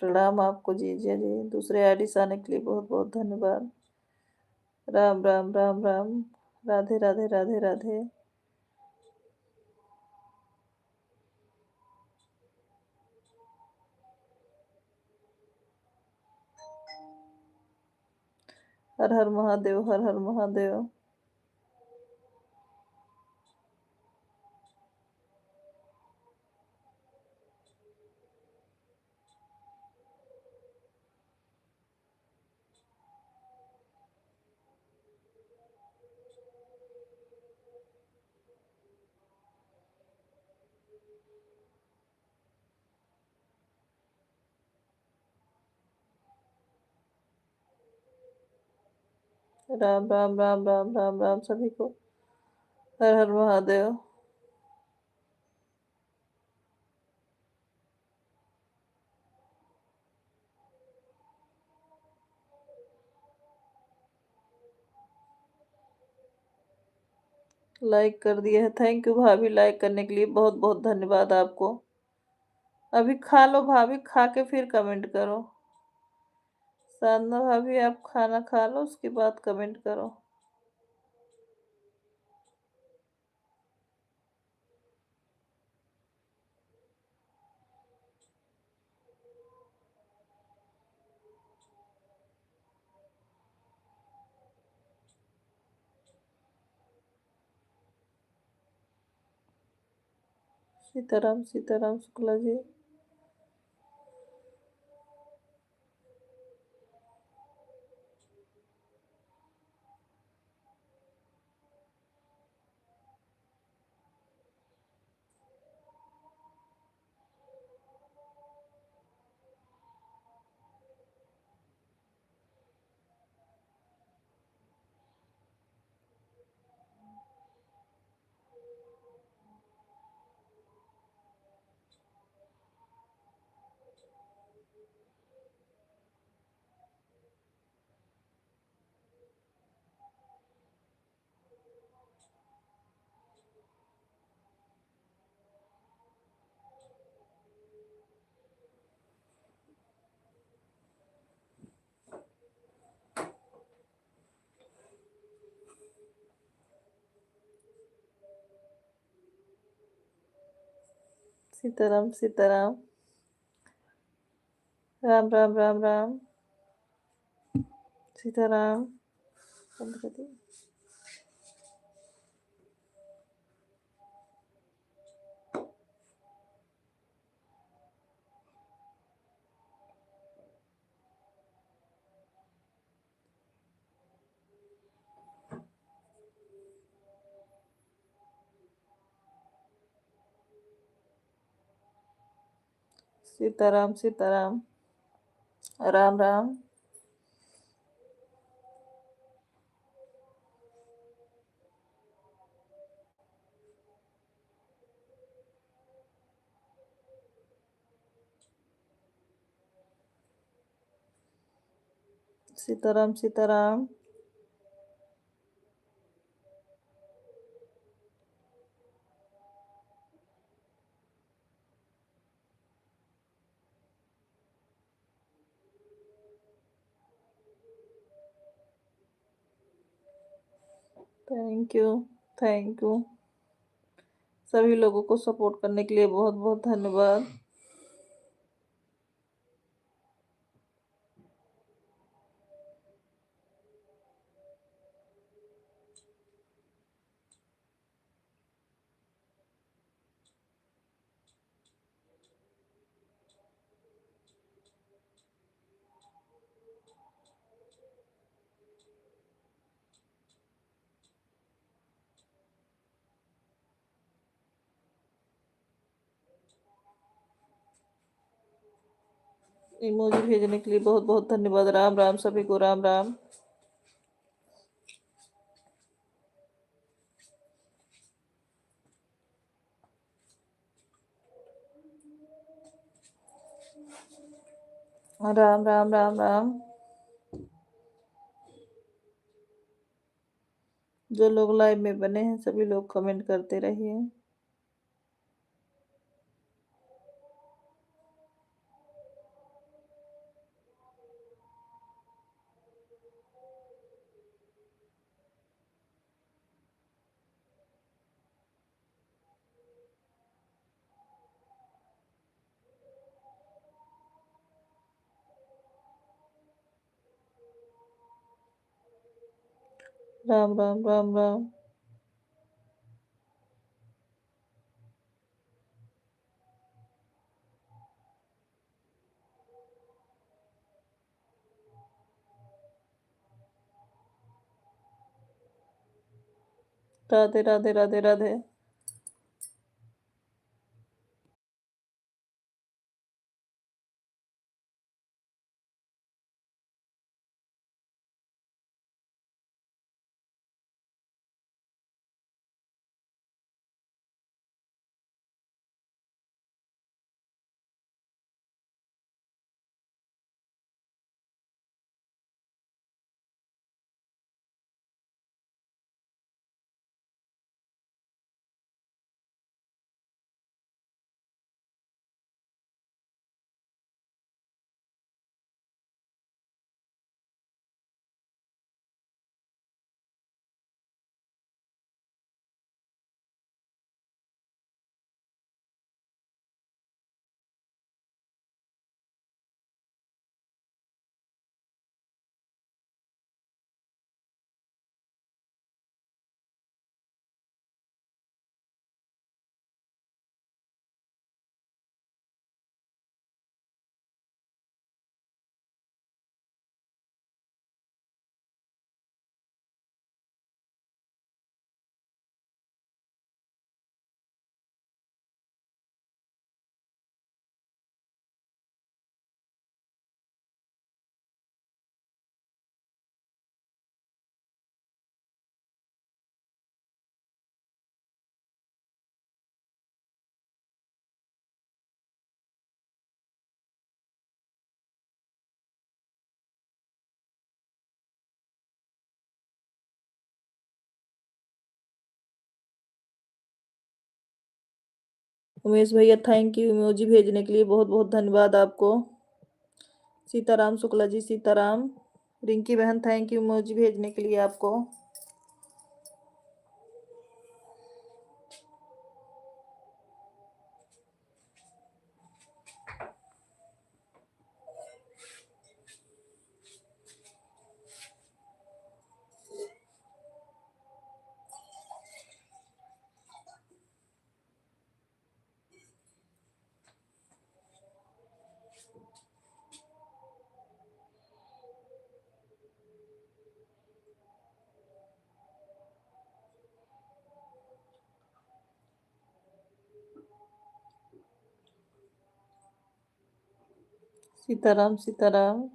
प्रणाम आपको जीजा जी, दूसरे आईडी से आने के लिए बहुत बहुत धन्यवाद। राम राम राम राम। राधे राधे राधे राधे। हर हर महादेव, हर हर महादेव। राम राम राम राम राम राम सभी को। हर हर महादेव। लाइक कर दिया है, थैंक यू भाभी लाइक करने के लिए, बहुत बहुत धन्यवाद आपको। अभी खा लो भाभी, खा के फिर कमेंट करो। साधना भाभी आप खाना खा लो उसके बाद कमेंट करो। सीताराम सीताराम शुक्ला जी। सीताराम सीताराम। राम राम राम राम। सीताराम। बंद कर दिया। Sitaram Sitaram. Ram Ram. Sitaram Sitaram. Thank you. Thank you. सभी लोगों को सपोर्ट करने के लिए बहुत बहुत धन्यवाद। इमोजी भेजने के लिए बहुत बहुत धन्यवाद। राम राम सभी को। राम राम। राम राम राम राम। जो लोग लाइव में बने हैं सभी लोग कमेंट करते रहिए। राम राम राम राम। राधे राधे राधे राधे। उमेश भैया थैंक यू इमोजी भेजने के लिए, बहुत बहुत धन्यवाद आपको। सीताराम शुक्ला जी सीताराम। रिंकी बहन थैंक यू इमोजी भेजने के लिए आपको। सीताराम सीताराम।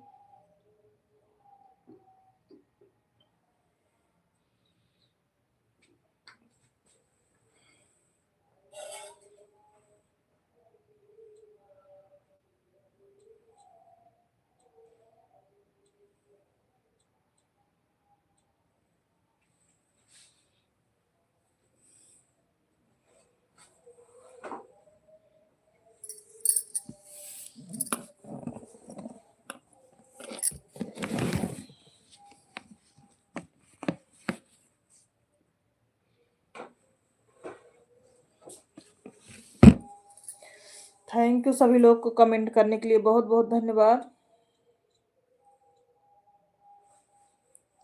थैंक यू सभी लोग को कमेंट करने के लिए, बहुत बहुत धन्यवाद।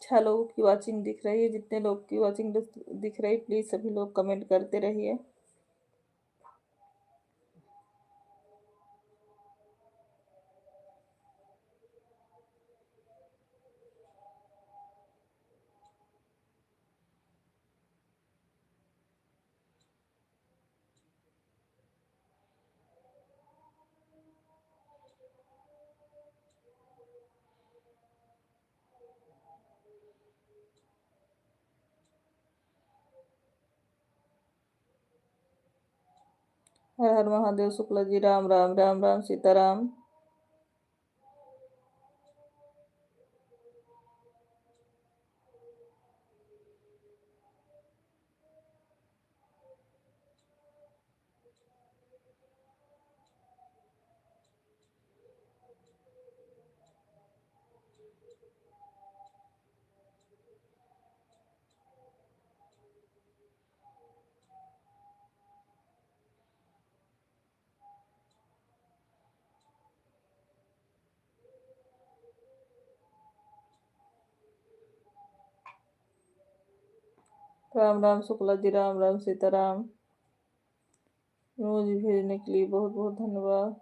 6 लोगों की वॉचिंग दिख रही है, जितने लोग की वॉचिंग दिख रही प्लीज सभी लोग कमेंट करते रहिए। हर हर महादेव शुक्ला जी राम राम राम राम सीताराम। राम राम शुक्ला जी राम राम सीताराम। इमोजी भेजने के लिए बहुत बहुत धन्यवाद।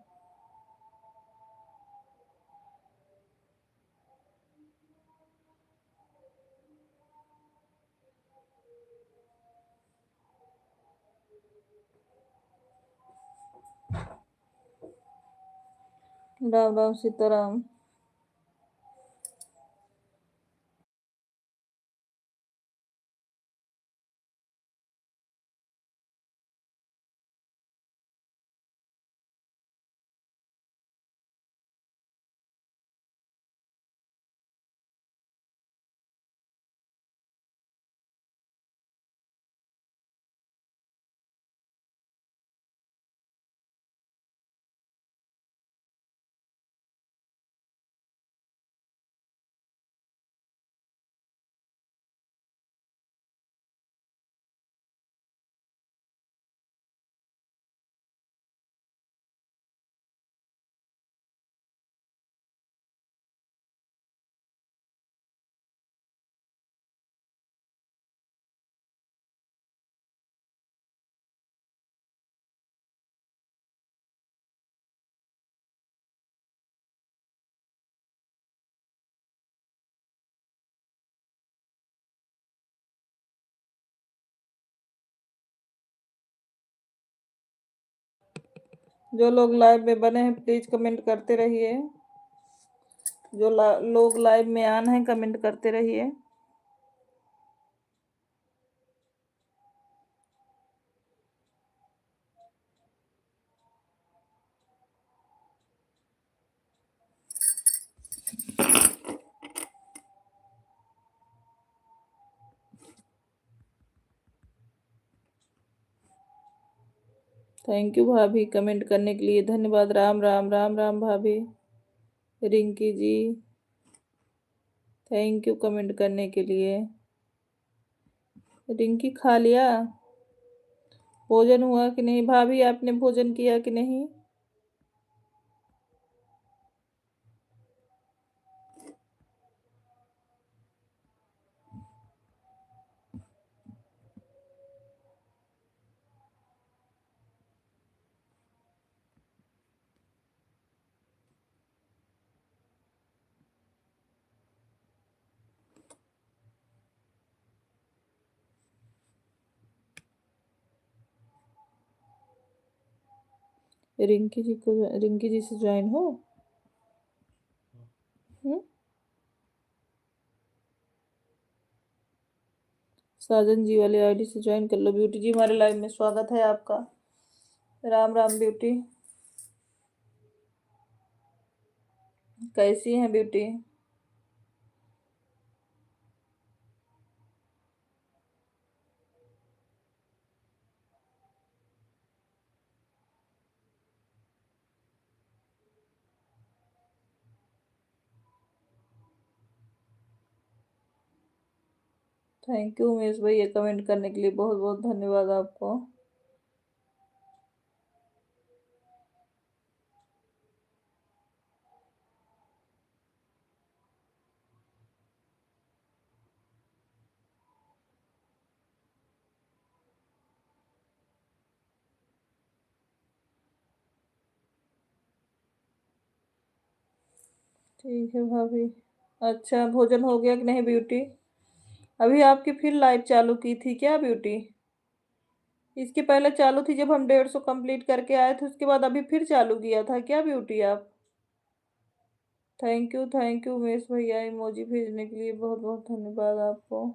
राम राम सीताराम। जो लोग लाइव में बने हैं प्लीज कमेंट करते रहिए। जो लोग लाइव में आन हैं कमेंट करते रहिए। थैंक यू भाभी, कमेंट करने के लिए धन्यवाद। राम राम राम राम भाभी। रिंकी जी थैंक यू कमेंट करने के लिए। रिंकी खा लिया? भोजन हुआ कि नहीं भाभी, आपने भोजन किया कि नहीं? रिंकी जी से ज्वाइन हो। हम्म? साजन जी वाले आईडी से ज्वाइन कर लो। ब्यूटी जी हमारे लाइव में स्वागत है आपका। राम राम ब्यूटी, कैसी हैं ब्यूटी? थैंक यू उमेश भैया, कमेंट करने के लिए बहुत बहुत धन्यवाद आपको। ठीक है भाभी। अच्छा, भोजन हो गया कि नहीं ब्यूटी? अभी आपकी फिर लाइव चालू की थी क्या ब्यूटी? इसके पहले चालू थी जब हम 150 कंप्लीट करके आए थे, उसके बाद अभी फिर चालू किया था क्या ब्यूटी आप? थैंक यू उमेश भैया, इमोजी भेजने के लिए बहुत बहुत धन्यवाद आपको।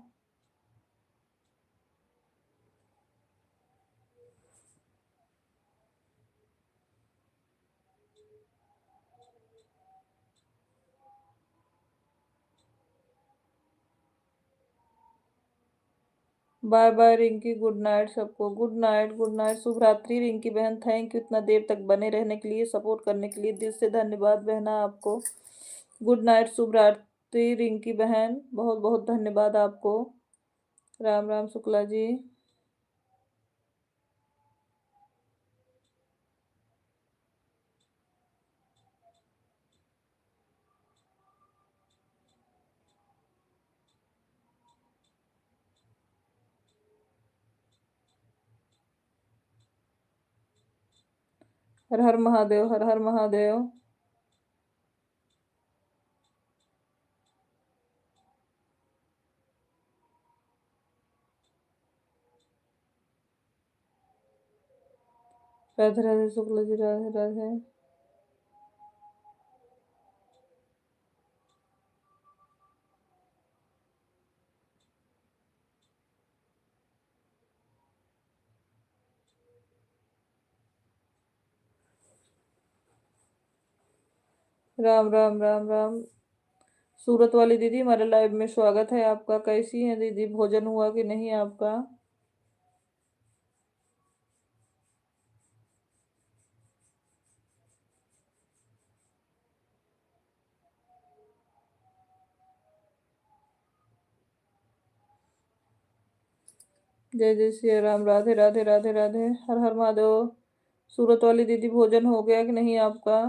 Bye bye Rinki, good night सबको। गुड नाइट, गुड नाइट, शुभ रात्रि रिंकी बहन। थैंक यू इतना देर तक बने रहने के लिए, सपोर्ट करने के लिए दिल से धन्यवाद बहना आपको। गुड नाइट, शुभ रात्रि रिंकी बहन, बहुत बहुत धन्यवाद आपको। राम राम शुक्ला जी। हर हर महादेव, हर हर महादेव। राधे राधे शुक्ला जी, राधे राधे। राम राम राम राम। सूरत वाली दीदी हमारे लाइव में स्वागत है आपका। कैसी है दीदी, भोजन हुआ कि नहीं आपका? जय जय श्री राम, राधे राधे राधे राधे, हर हर महादेव। सूरत वाली दीदी भोजन हो गया कि नहीं आपका?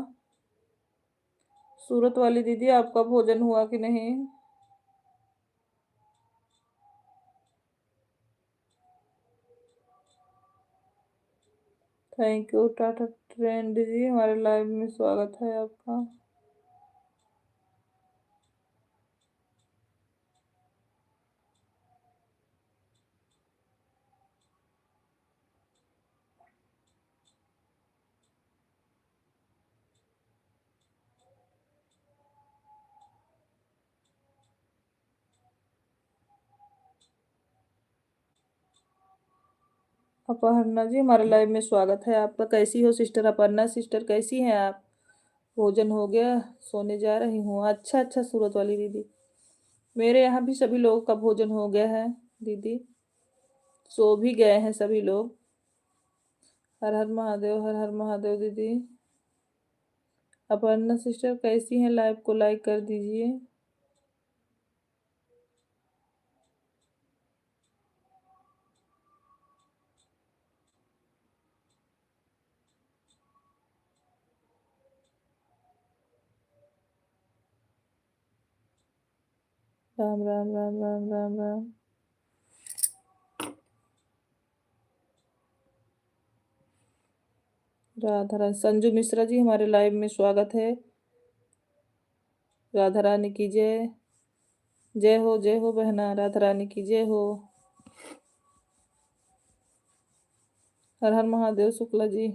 सूरत वाली दीदी आपका भोजन हुआ कि नहीं? थैंक यू टाटा ट्रेंड जी, हमारे लाइव में स्वागत है आपका। अपर्णा जी हमारे लाइव में स्वागत है आपका। कैसी हो सिस्टर अपर्णा सिस्टर, कैसी हैं आप? भोजन हो गया, सोने जा रही हूँ। अच्छा अच्छा सूरत वाली दीदी, मेरे यहाँ भी सभी लोगों का भोजन हो गया है दीदी, सो भी गए हैं सभी लोग। हर हर महादेव, हर हर महादेव दीदी। अपर्णा सिस्टर कैसी हैं? लाइव को लाइक कर दीजिए। राम राम राम राम राम राम। राधा रानी। संजू मिश्रा जी हमारे लाइव में स्वागत है। राधा रानी की जय। जय हो बहना, राधा रानी की जय हो। हर हर महादेव शुक्ला जी।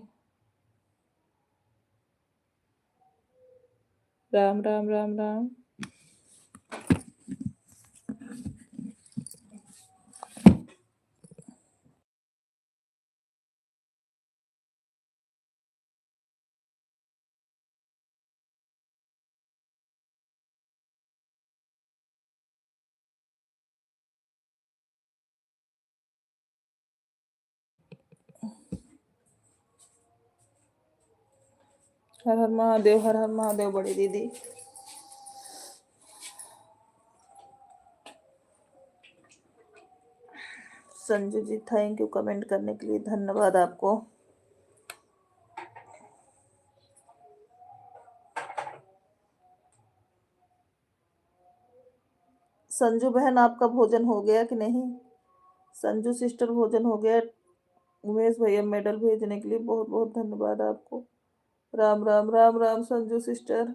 राम राम राम राम। हर हर महादेव, हर हर महादेव बड़ी दीदी। संजू जी थैंक यू कमेंट करने के लिए, धन्यवाद आपको। संजू बहन आपका भोजन हो गया कि नहीं? संजू सिस्टर भोजन हो गया? उमेश भैया मेडल भेजने के लिए बहुत बहुत धन्यवाद आपको। राम राम राम राम संजू सिस्टर।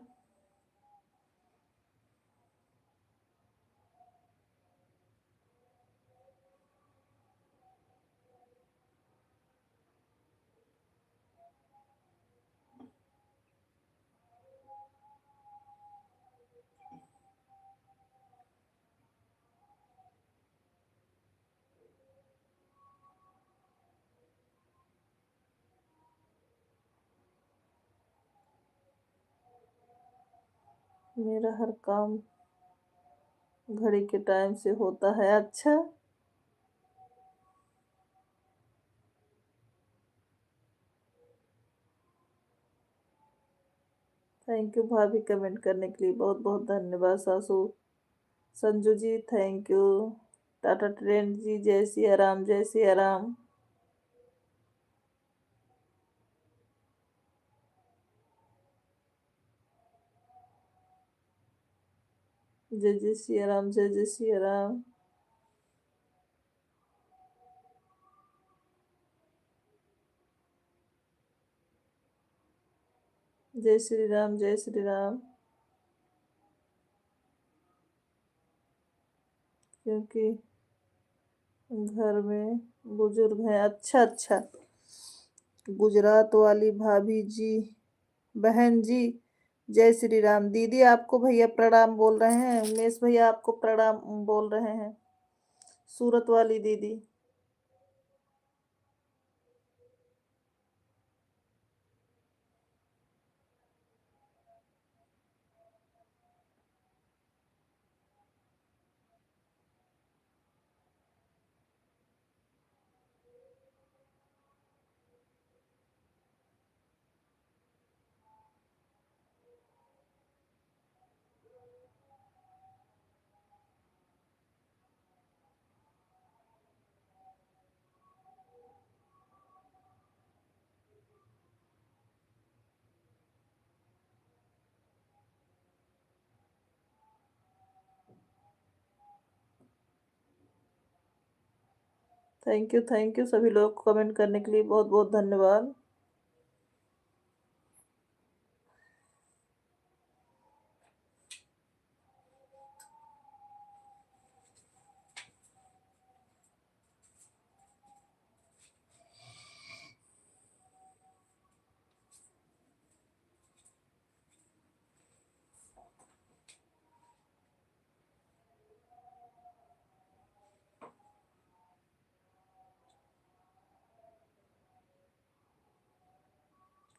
मेरा हर काम घड़ी के टाइम से होता है। अच्छा, थैंक यू भाभी कमेंट करने के लिए, बहुत बहुत धन्यवाद सासू। संजू जी थैंक यू। टाटा ट्रेंड जी जय सिया राम, जय सिया राम। जय जय सिया राम, जय जय सिया राम। जय श्री राम, जय श्री राम। क्योंकि घर में बुजुर्ग हैं। अच्छा अच्छा। गुजरात वाली भाभी जी, बहन जी जय श्री राम। दीदी आपको भैया प्रणाम बोल रहे हैं, उमेश भैया आपको प्रणाम बोल रहे हैं। सूरत वाली दीदी। थैंक यू सभी लोग कमेंट करने के लिए, बहुत बहुत धन्यवाद।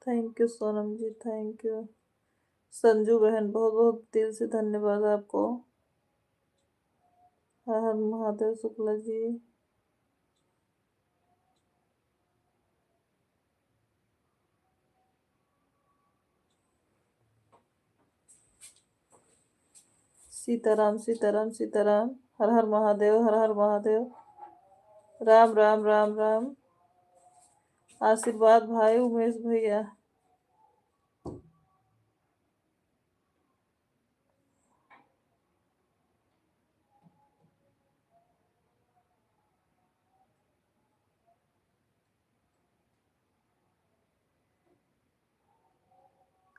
Thank you Sonam ji, thank you. Sanju बहन बहुत बहुत दिल से धन्यवाद आपको। हर हर महादेव शुक्ला जी। सीताराम सीताराम सीताराम। हर हर महादेव, हर हर महादेव। राम राम राम राम। आशीर्वाद भाई उमेश भैया।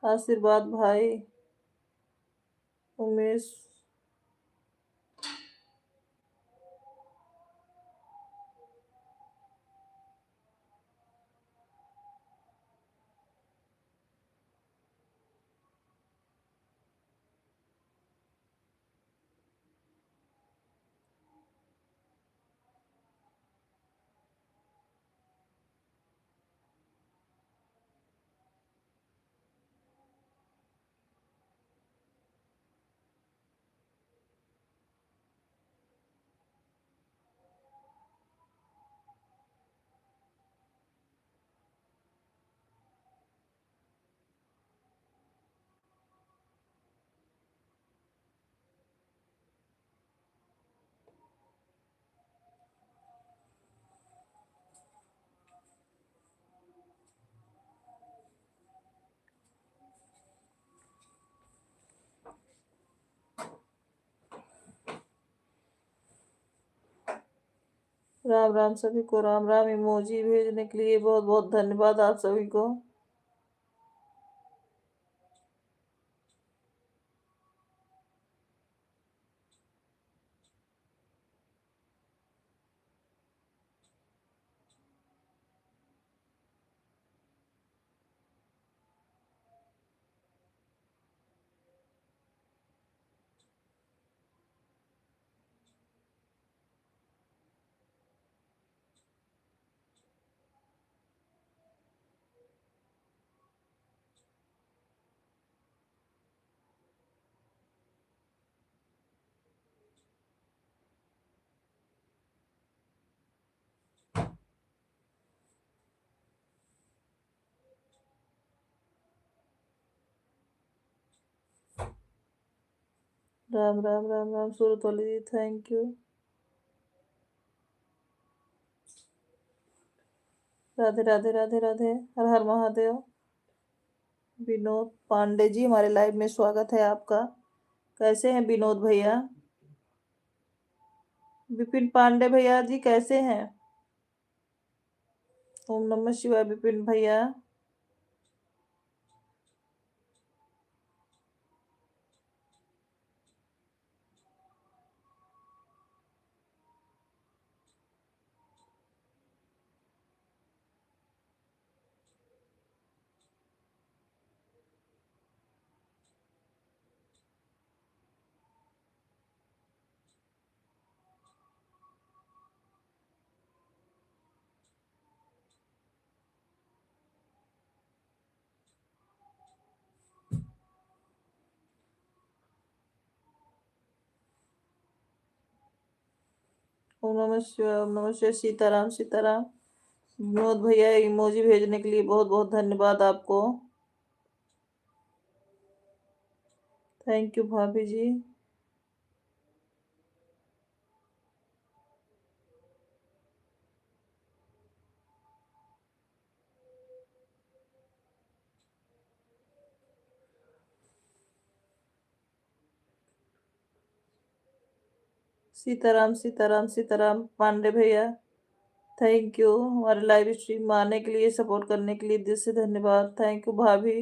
आशीर्वाद भाई उमेश। राम राम सभी को, राम राम। इमोजी भेजने के लिए बहुत बहुत धन्यवाद आप सभी को। राम राम राम राम। सूरत वाली जी थैंक यू। राधे राधे राधे राधे। हर हर महादेव। विनोद पांडे जी हमारे लाइव में स्वागत है आपका। कैसे हैं विनोद भैया? विपिन पांडे भैया जी कैसे हैं? ओम नमः शिवाय विपिन भैया। ओम नमः शिवाय, ओम नमः शिवाय। सीताराम सीताराम। विनोद भैया इमोजी भेजने के लिए बहुत बहुत धन्यवाद आपको। थैंक यू भाभी जी। सीताराम सीताराम सीताराम पांडे भैया। थैंक यू हमारे लाइव स्ट्रीम में आने के लिए, सपोर्ट करने के लिए दिल से धन्यवाद। थैंक यू भाभी।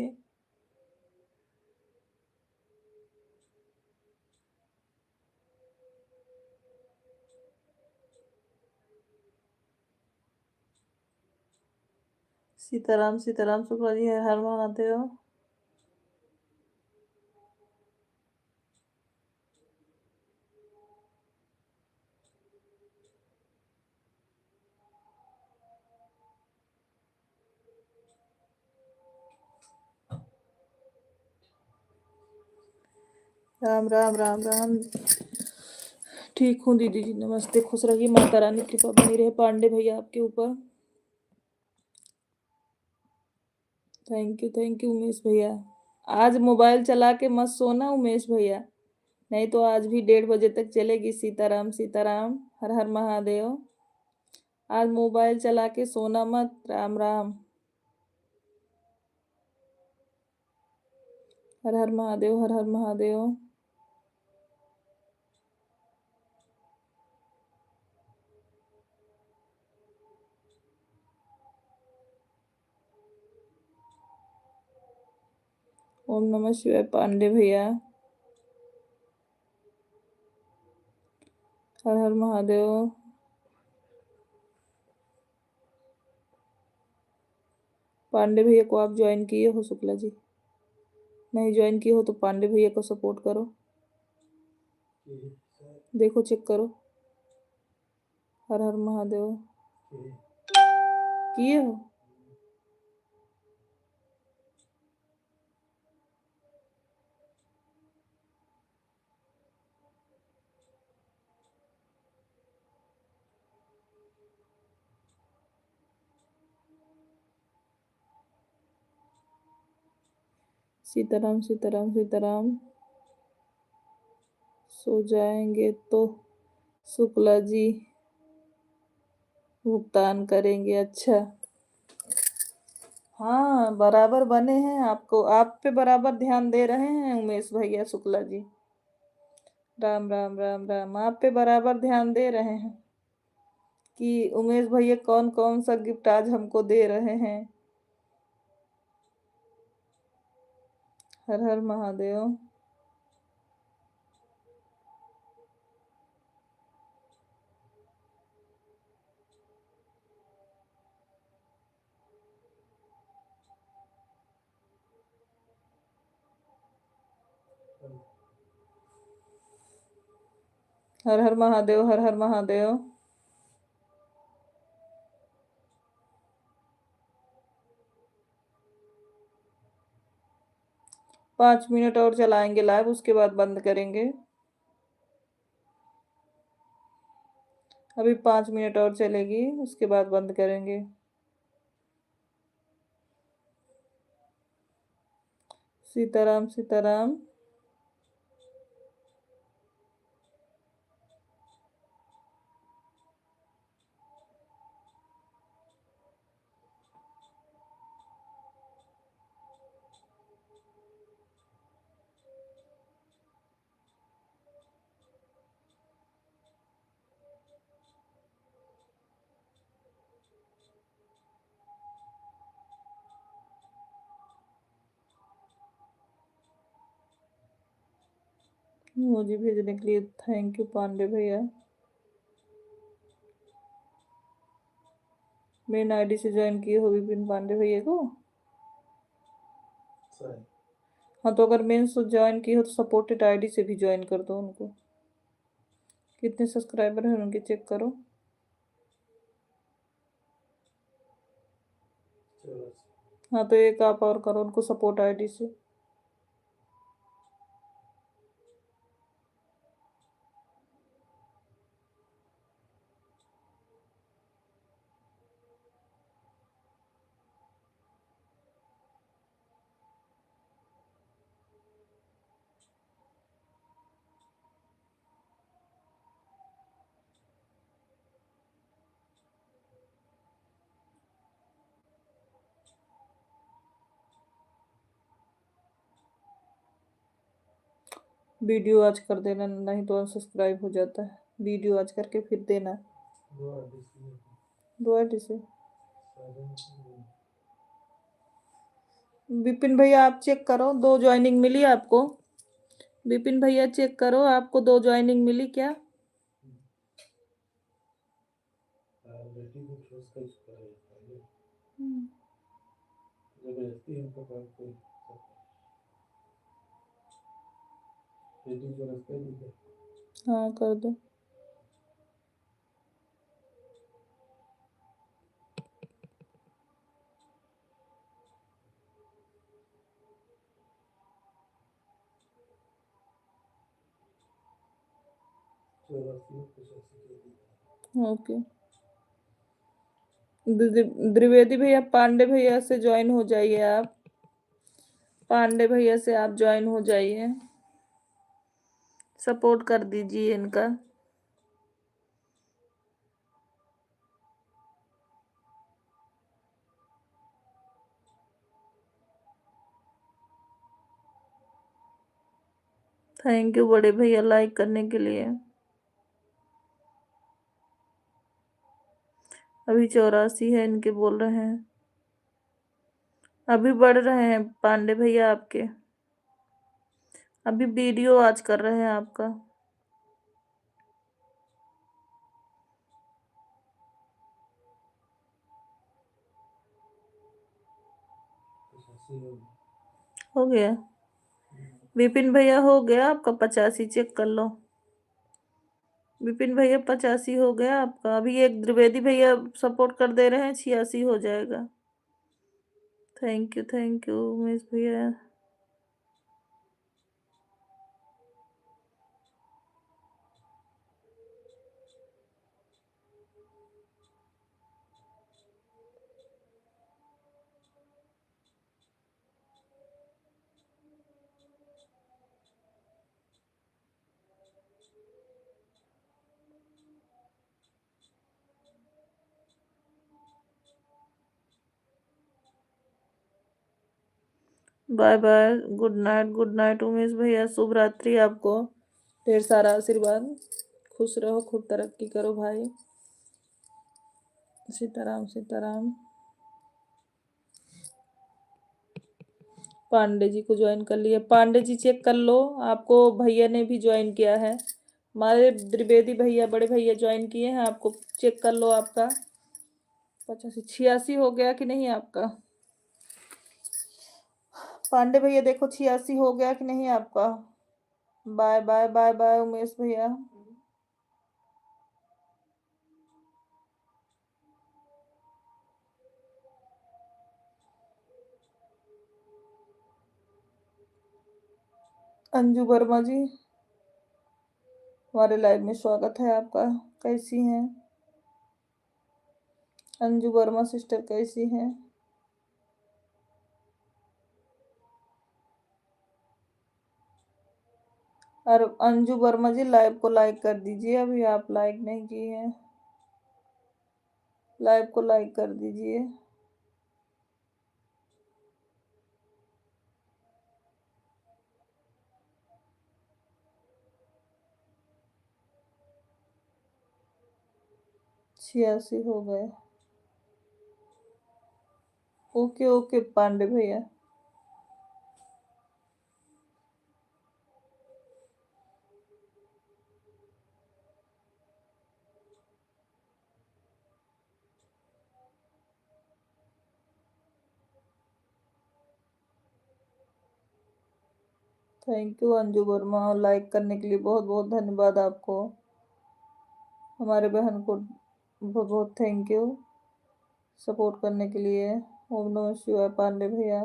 सीताराम सीताराम शुक्ला जी हर महादेव। राम राम राम राम। ठीक हूँ दीदी जी, नमस्ते। खुश रहिए, माता रानी की कृपा बनी रहे पांडे भैया आपके ऊपर। थैंक यू उमेश भैया। आज मोबाइल चला के मत सोना उमेश भैया। नहीं तो आज भी 1:30 बजे तक चलेगी। सीताराम सीताराम, हर हर महादेव। आज मोबाइल चला के सोना मत। राम राम। हर हर महादेव, हर हर महादेव। ओम नमः शिवाय पांडे भैया। हर हर महादेव। पांडे भैया को आप ज्वाइन किए हो शुक्ला जी? नहीं ज्वाइन किए हो तो पांडे भैया को सपोर्ट करो। देखो चेक करो। हर हर महादेव। किए हो? सीताराम सीताराम सीताराम। सो जाएंगे तो शुक्ला जी भुगतान करेंगे। अच्छा हाँ, बराबर बने हैं। आपको आप पे बराबर ध्यान दे रहे हैं उमेश भैया शुक्ला जी। राम राम राम राम। आप पे बराबर ध्यान दे रहे हैं कि उमेश भैया कौन कौन सा गिफ्ट आज हमको दे रहे हैं। हर हर महादेव। हर हर महादेव, हर हर महादेव। पाँच मिनट और चलाएंगे लाइव, उसके बाद बंद करेंगे। अभी 5 मिनट और चलेगी, उसके बाद बंद करेंगे। सीताराम सीताराम। मुझे भेजने के लिए थैंक यू पांडे भैया। मेन आईडी से ज्वाइन किए हो विपिन पांडे भैया को। हाँ तो अगर मेन से ज्वाइन किए हो तो सपोर्टेड आईडी से भी ज्वाइन कर दो उनको। कितने सब्सक्राइबर हैं उनके चेक करो। हाँ तो एक आप और करो उनको सपोर्ट आईडी से। वीडियो आज कर देना, नहीं तो अनसब्सक्राइब हो जाता है। वीडियो आज करके फिर देना। दो आईडी से। विपिन भैया आप चेक करो, 2 ज्वाइनिंग मिली आपको। विपिन भैया चेक करो, आपको 2 ज्वाइनिंग मिली क्या? हाँ कर दो। ओके। द्विवेदी भैया पांडे भैया से ज्वाइन हो जाइए आप। पांडे भैया से आप ज्वाइन हो जाइए। सपोर्ट कर दीजिए इनका। थैंक यू बड़े भैया लाइक करने के लिए। अभी 84 है इनके बोल रहे हैं, अभी बढ़ रहे हैं पांडे भैया आपके, अभी वीडियो आज कर रहे हैं आपका। हो गया विपिन भैया, हो गया आपका 85, चेक कर लो। विपिन भैया 85 हो गया आपका। अभी एक द्विवेदी भैया सपोर्ट कर दे रहे हैं, 86 हो जाएगा। थैंक यू उमेश भैया। Bye bye, good night Umesh भैया, शुभ रात्रि आपको, ढेर सारा आशीर्वाद, खुश रहो, खूब तरक्की करो भाई। सीताराम सीताराम। पांडे जी को ज्वाइन कर लिया, पांडे जी चेक कर लो, आपको भैया ने भी ज्वाइन किया है, हमारे द्विवेदी भैया बड़े भैया ज्वाइन किए हैं, आपको चेक कर लो आपका 85 86 हो गया कि नहीं आपका। पांडे भैया देखो 86 हो गया कि नहीं आपका। Bye bye bye bye Umesh भैया। अंजू वर्मा जी हमारे लाइव में स्वागत है आपका, कैसी हैं अंजू वर्मा सिस्टर, कैसी हैं। और अंजू वर्मा जी लाइव को लाइक कर दीजिए, अभी आप लाइक नहीं किए हैं, लाइव को लाइक कर दीजिए। छियासी हो गए। ओके ओके पांडे भैया। Thank you Anju Verma, like करने के लिए बहुत बहुत धन्यवाद आपको, हमारे बहन को बहुत बहुत थैंक यू सपोर्ट करने के लिए। ओम नमः शिवाय पांडे भैया।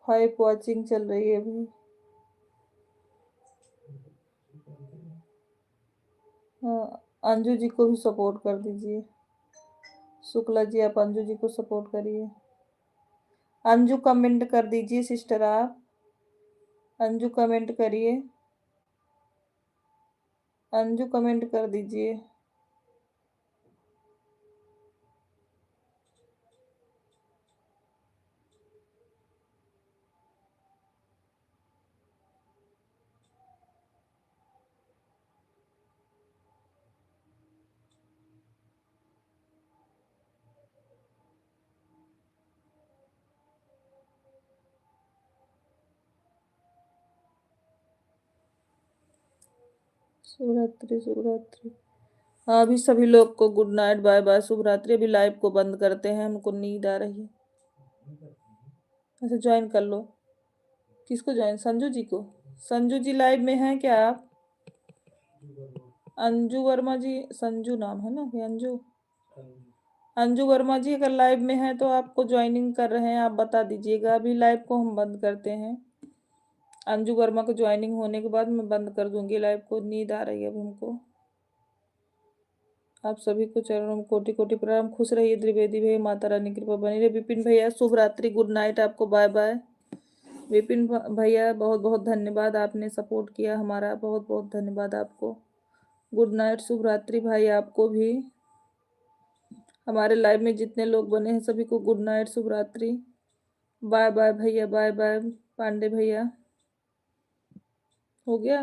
हाइप वॉचिंग चल रही है अभी। हाँ, अंजू जी को भी सपोर्ट कर दीजिए, शुक्ला जी आप अंजू जी को सपोर्ट करिए। अंजू कमेंट कर दीजिए सिस्टर, आप अंजू कमेंट करिए, अंजू कमेंट कर दीजिए। शुभरात्रि शुभरात्रि। हाँ अभी सभी लोग को गुड नाइट, बाय बाय, शुभ रात्रि। अभी लाइव को बंद करते हैं, हमको नींद आ रही है। अच्छा ज्वाइन कर लो, किसको ज्वाइन, संजू जी को। संजू जी लाइव में हैं क्या आप। अंजू वर्मा जी, संजू नाम है ना कि अंजू, अंजू वर्मा जी अगर लाइव में हैं तो आपको ज्वाइनिंग कर रहे हैं, आप बता दीजिएगा। अभी लाइव को हम बंद करते हैं, अंजू वर्मा को ज्वाइनिंग होने के बाद मैं बंद कर दूंगी लाइव को, नींद आ रही है अब हमको। आप सभी को चरणों में कोटि कोटि प्रणाम। खुश रहिए द्विवेदी भैया, माता रानी की कृपा बनी रहे। विपिन भैया शुभ रात्रि, गुड नाइट आपको, बाय बाय। विपिन भैया बहुत बहुत धन्यवाद, आपने सपोर्ट किया हमारा, बहुत बहुत धन्यवाद आपको। गुड नाइट, शुभ रात्रि भाई आपको भी। हमारे लाइव में जितने लोग बने हैं सभी को गुड नाइट, शुभ रात्रि, बाय बाय भैया, बाय बाय पांडे भैया। हो गया।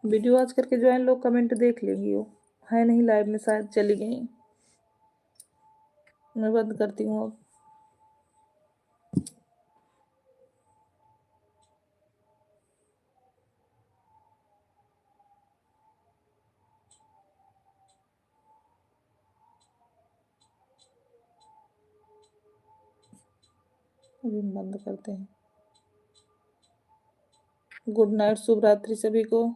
वीडियो आज करके ज्वाइन लोग कमेंट देख लेंगी, वो है नहीं लाइव में, शायद चली गई। मैं बंद करती हूँ अब। अभी हम बंद करते हैं। गुड नाइट, शुभ रात्रि सभी को।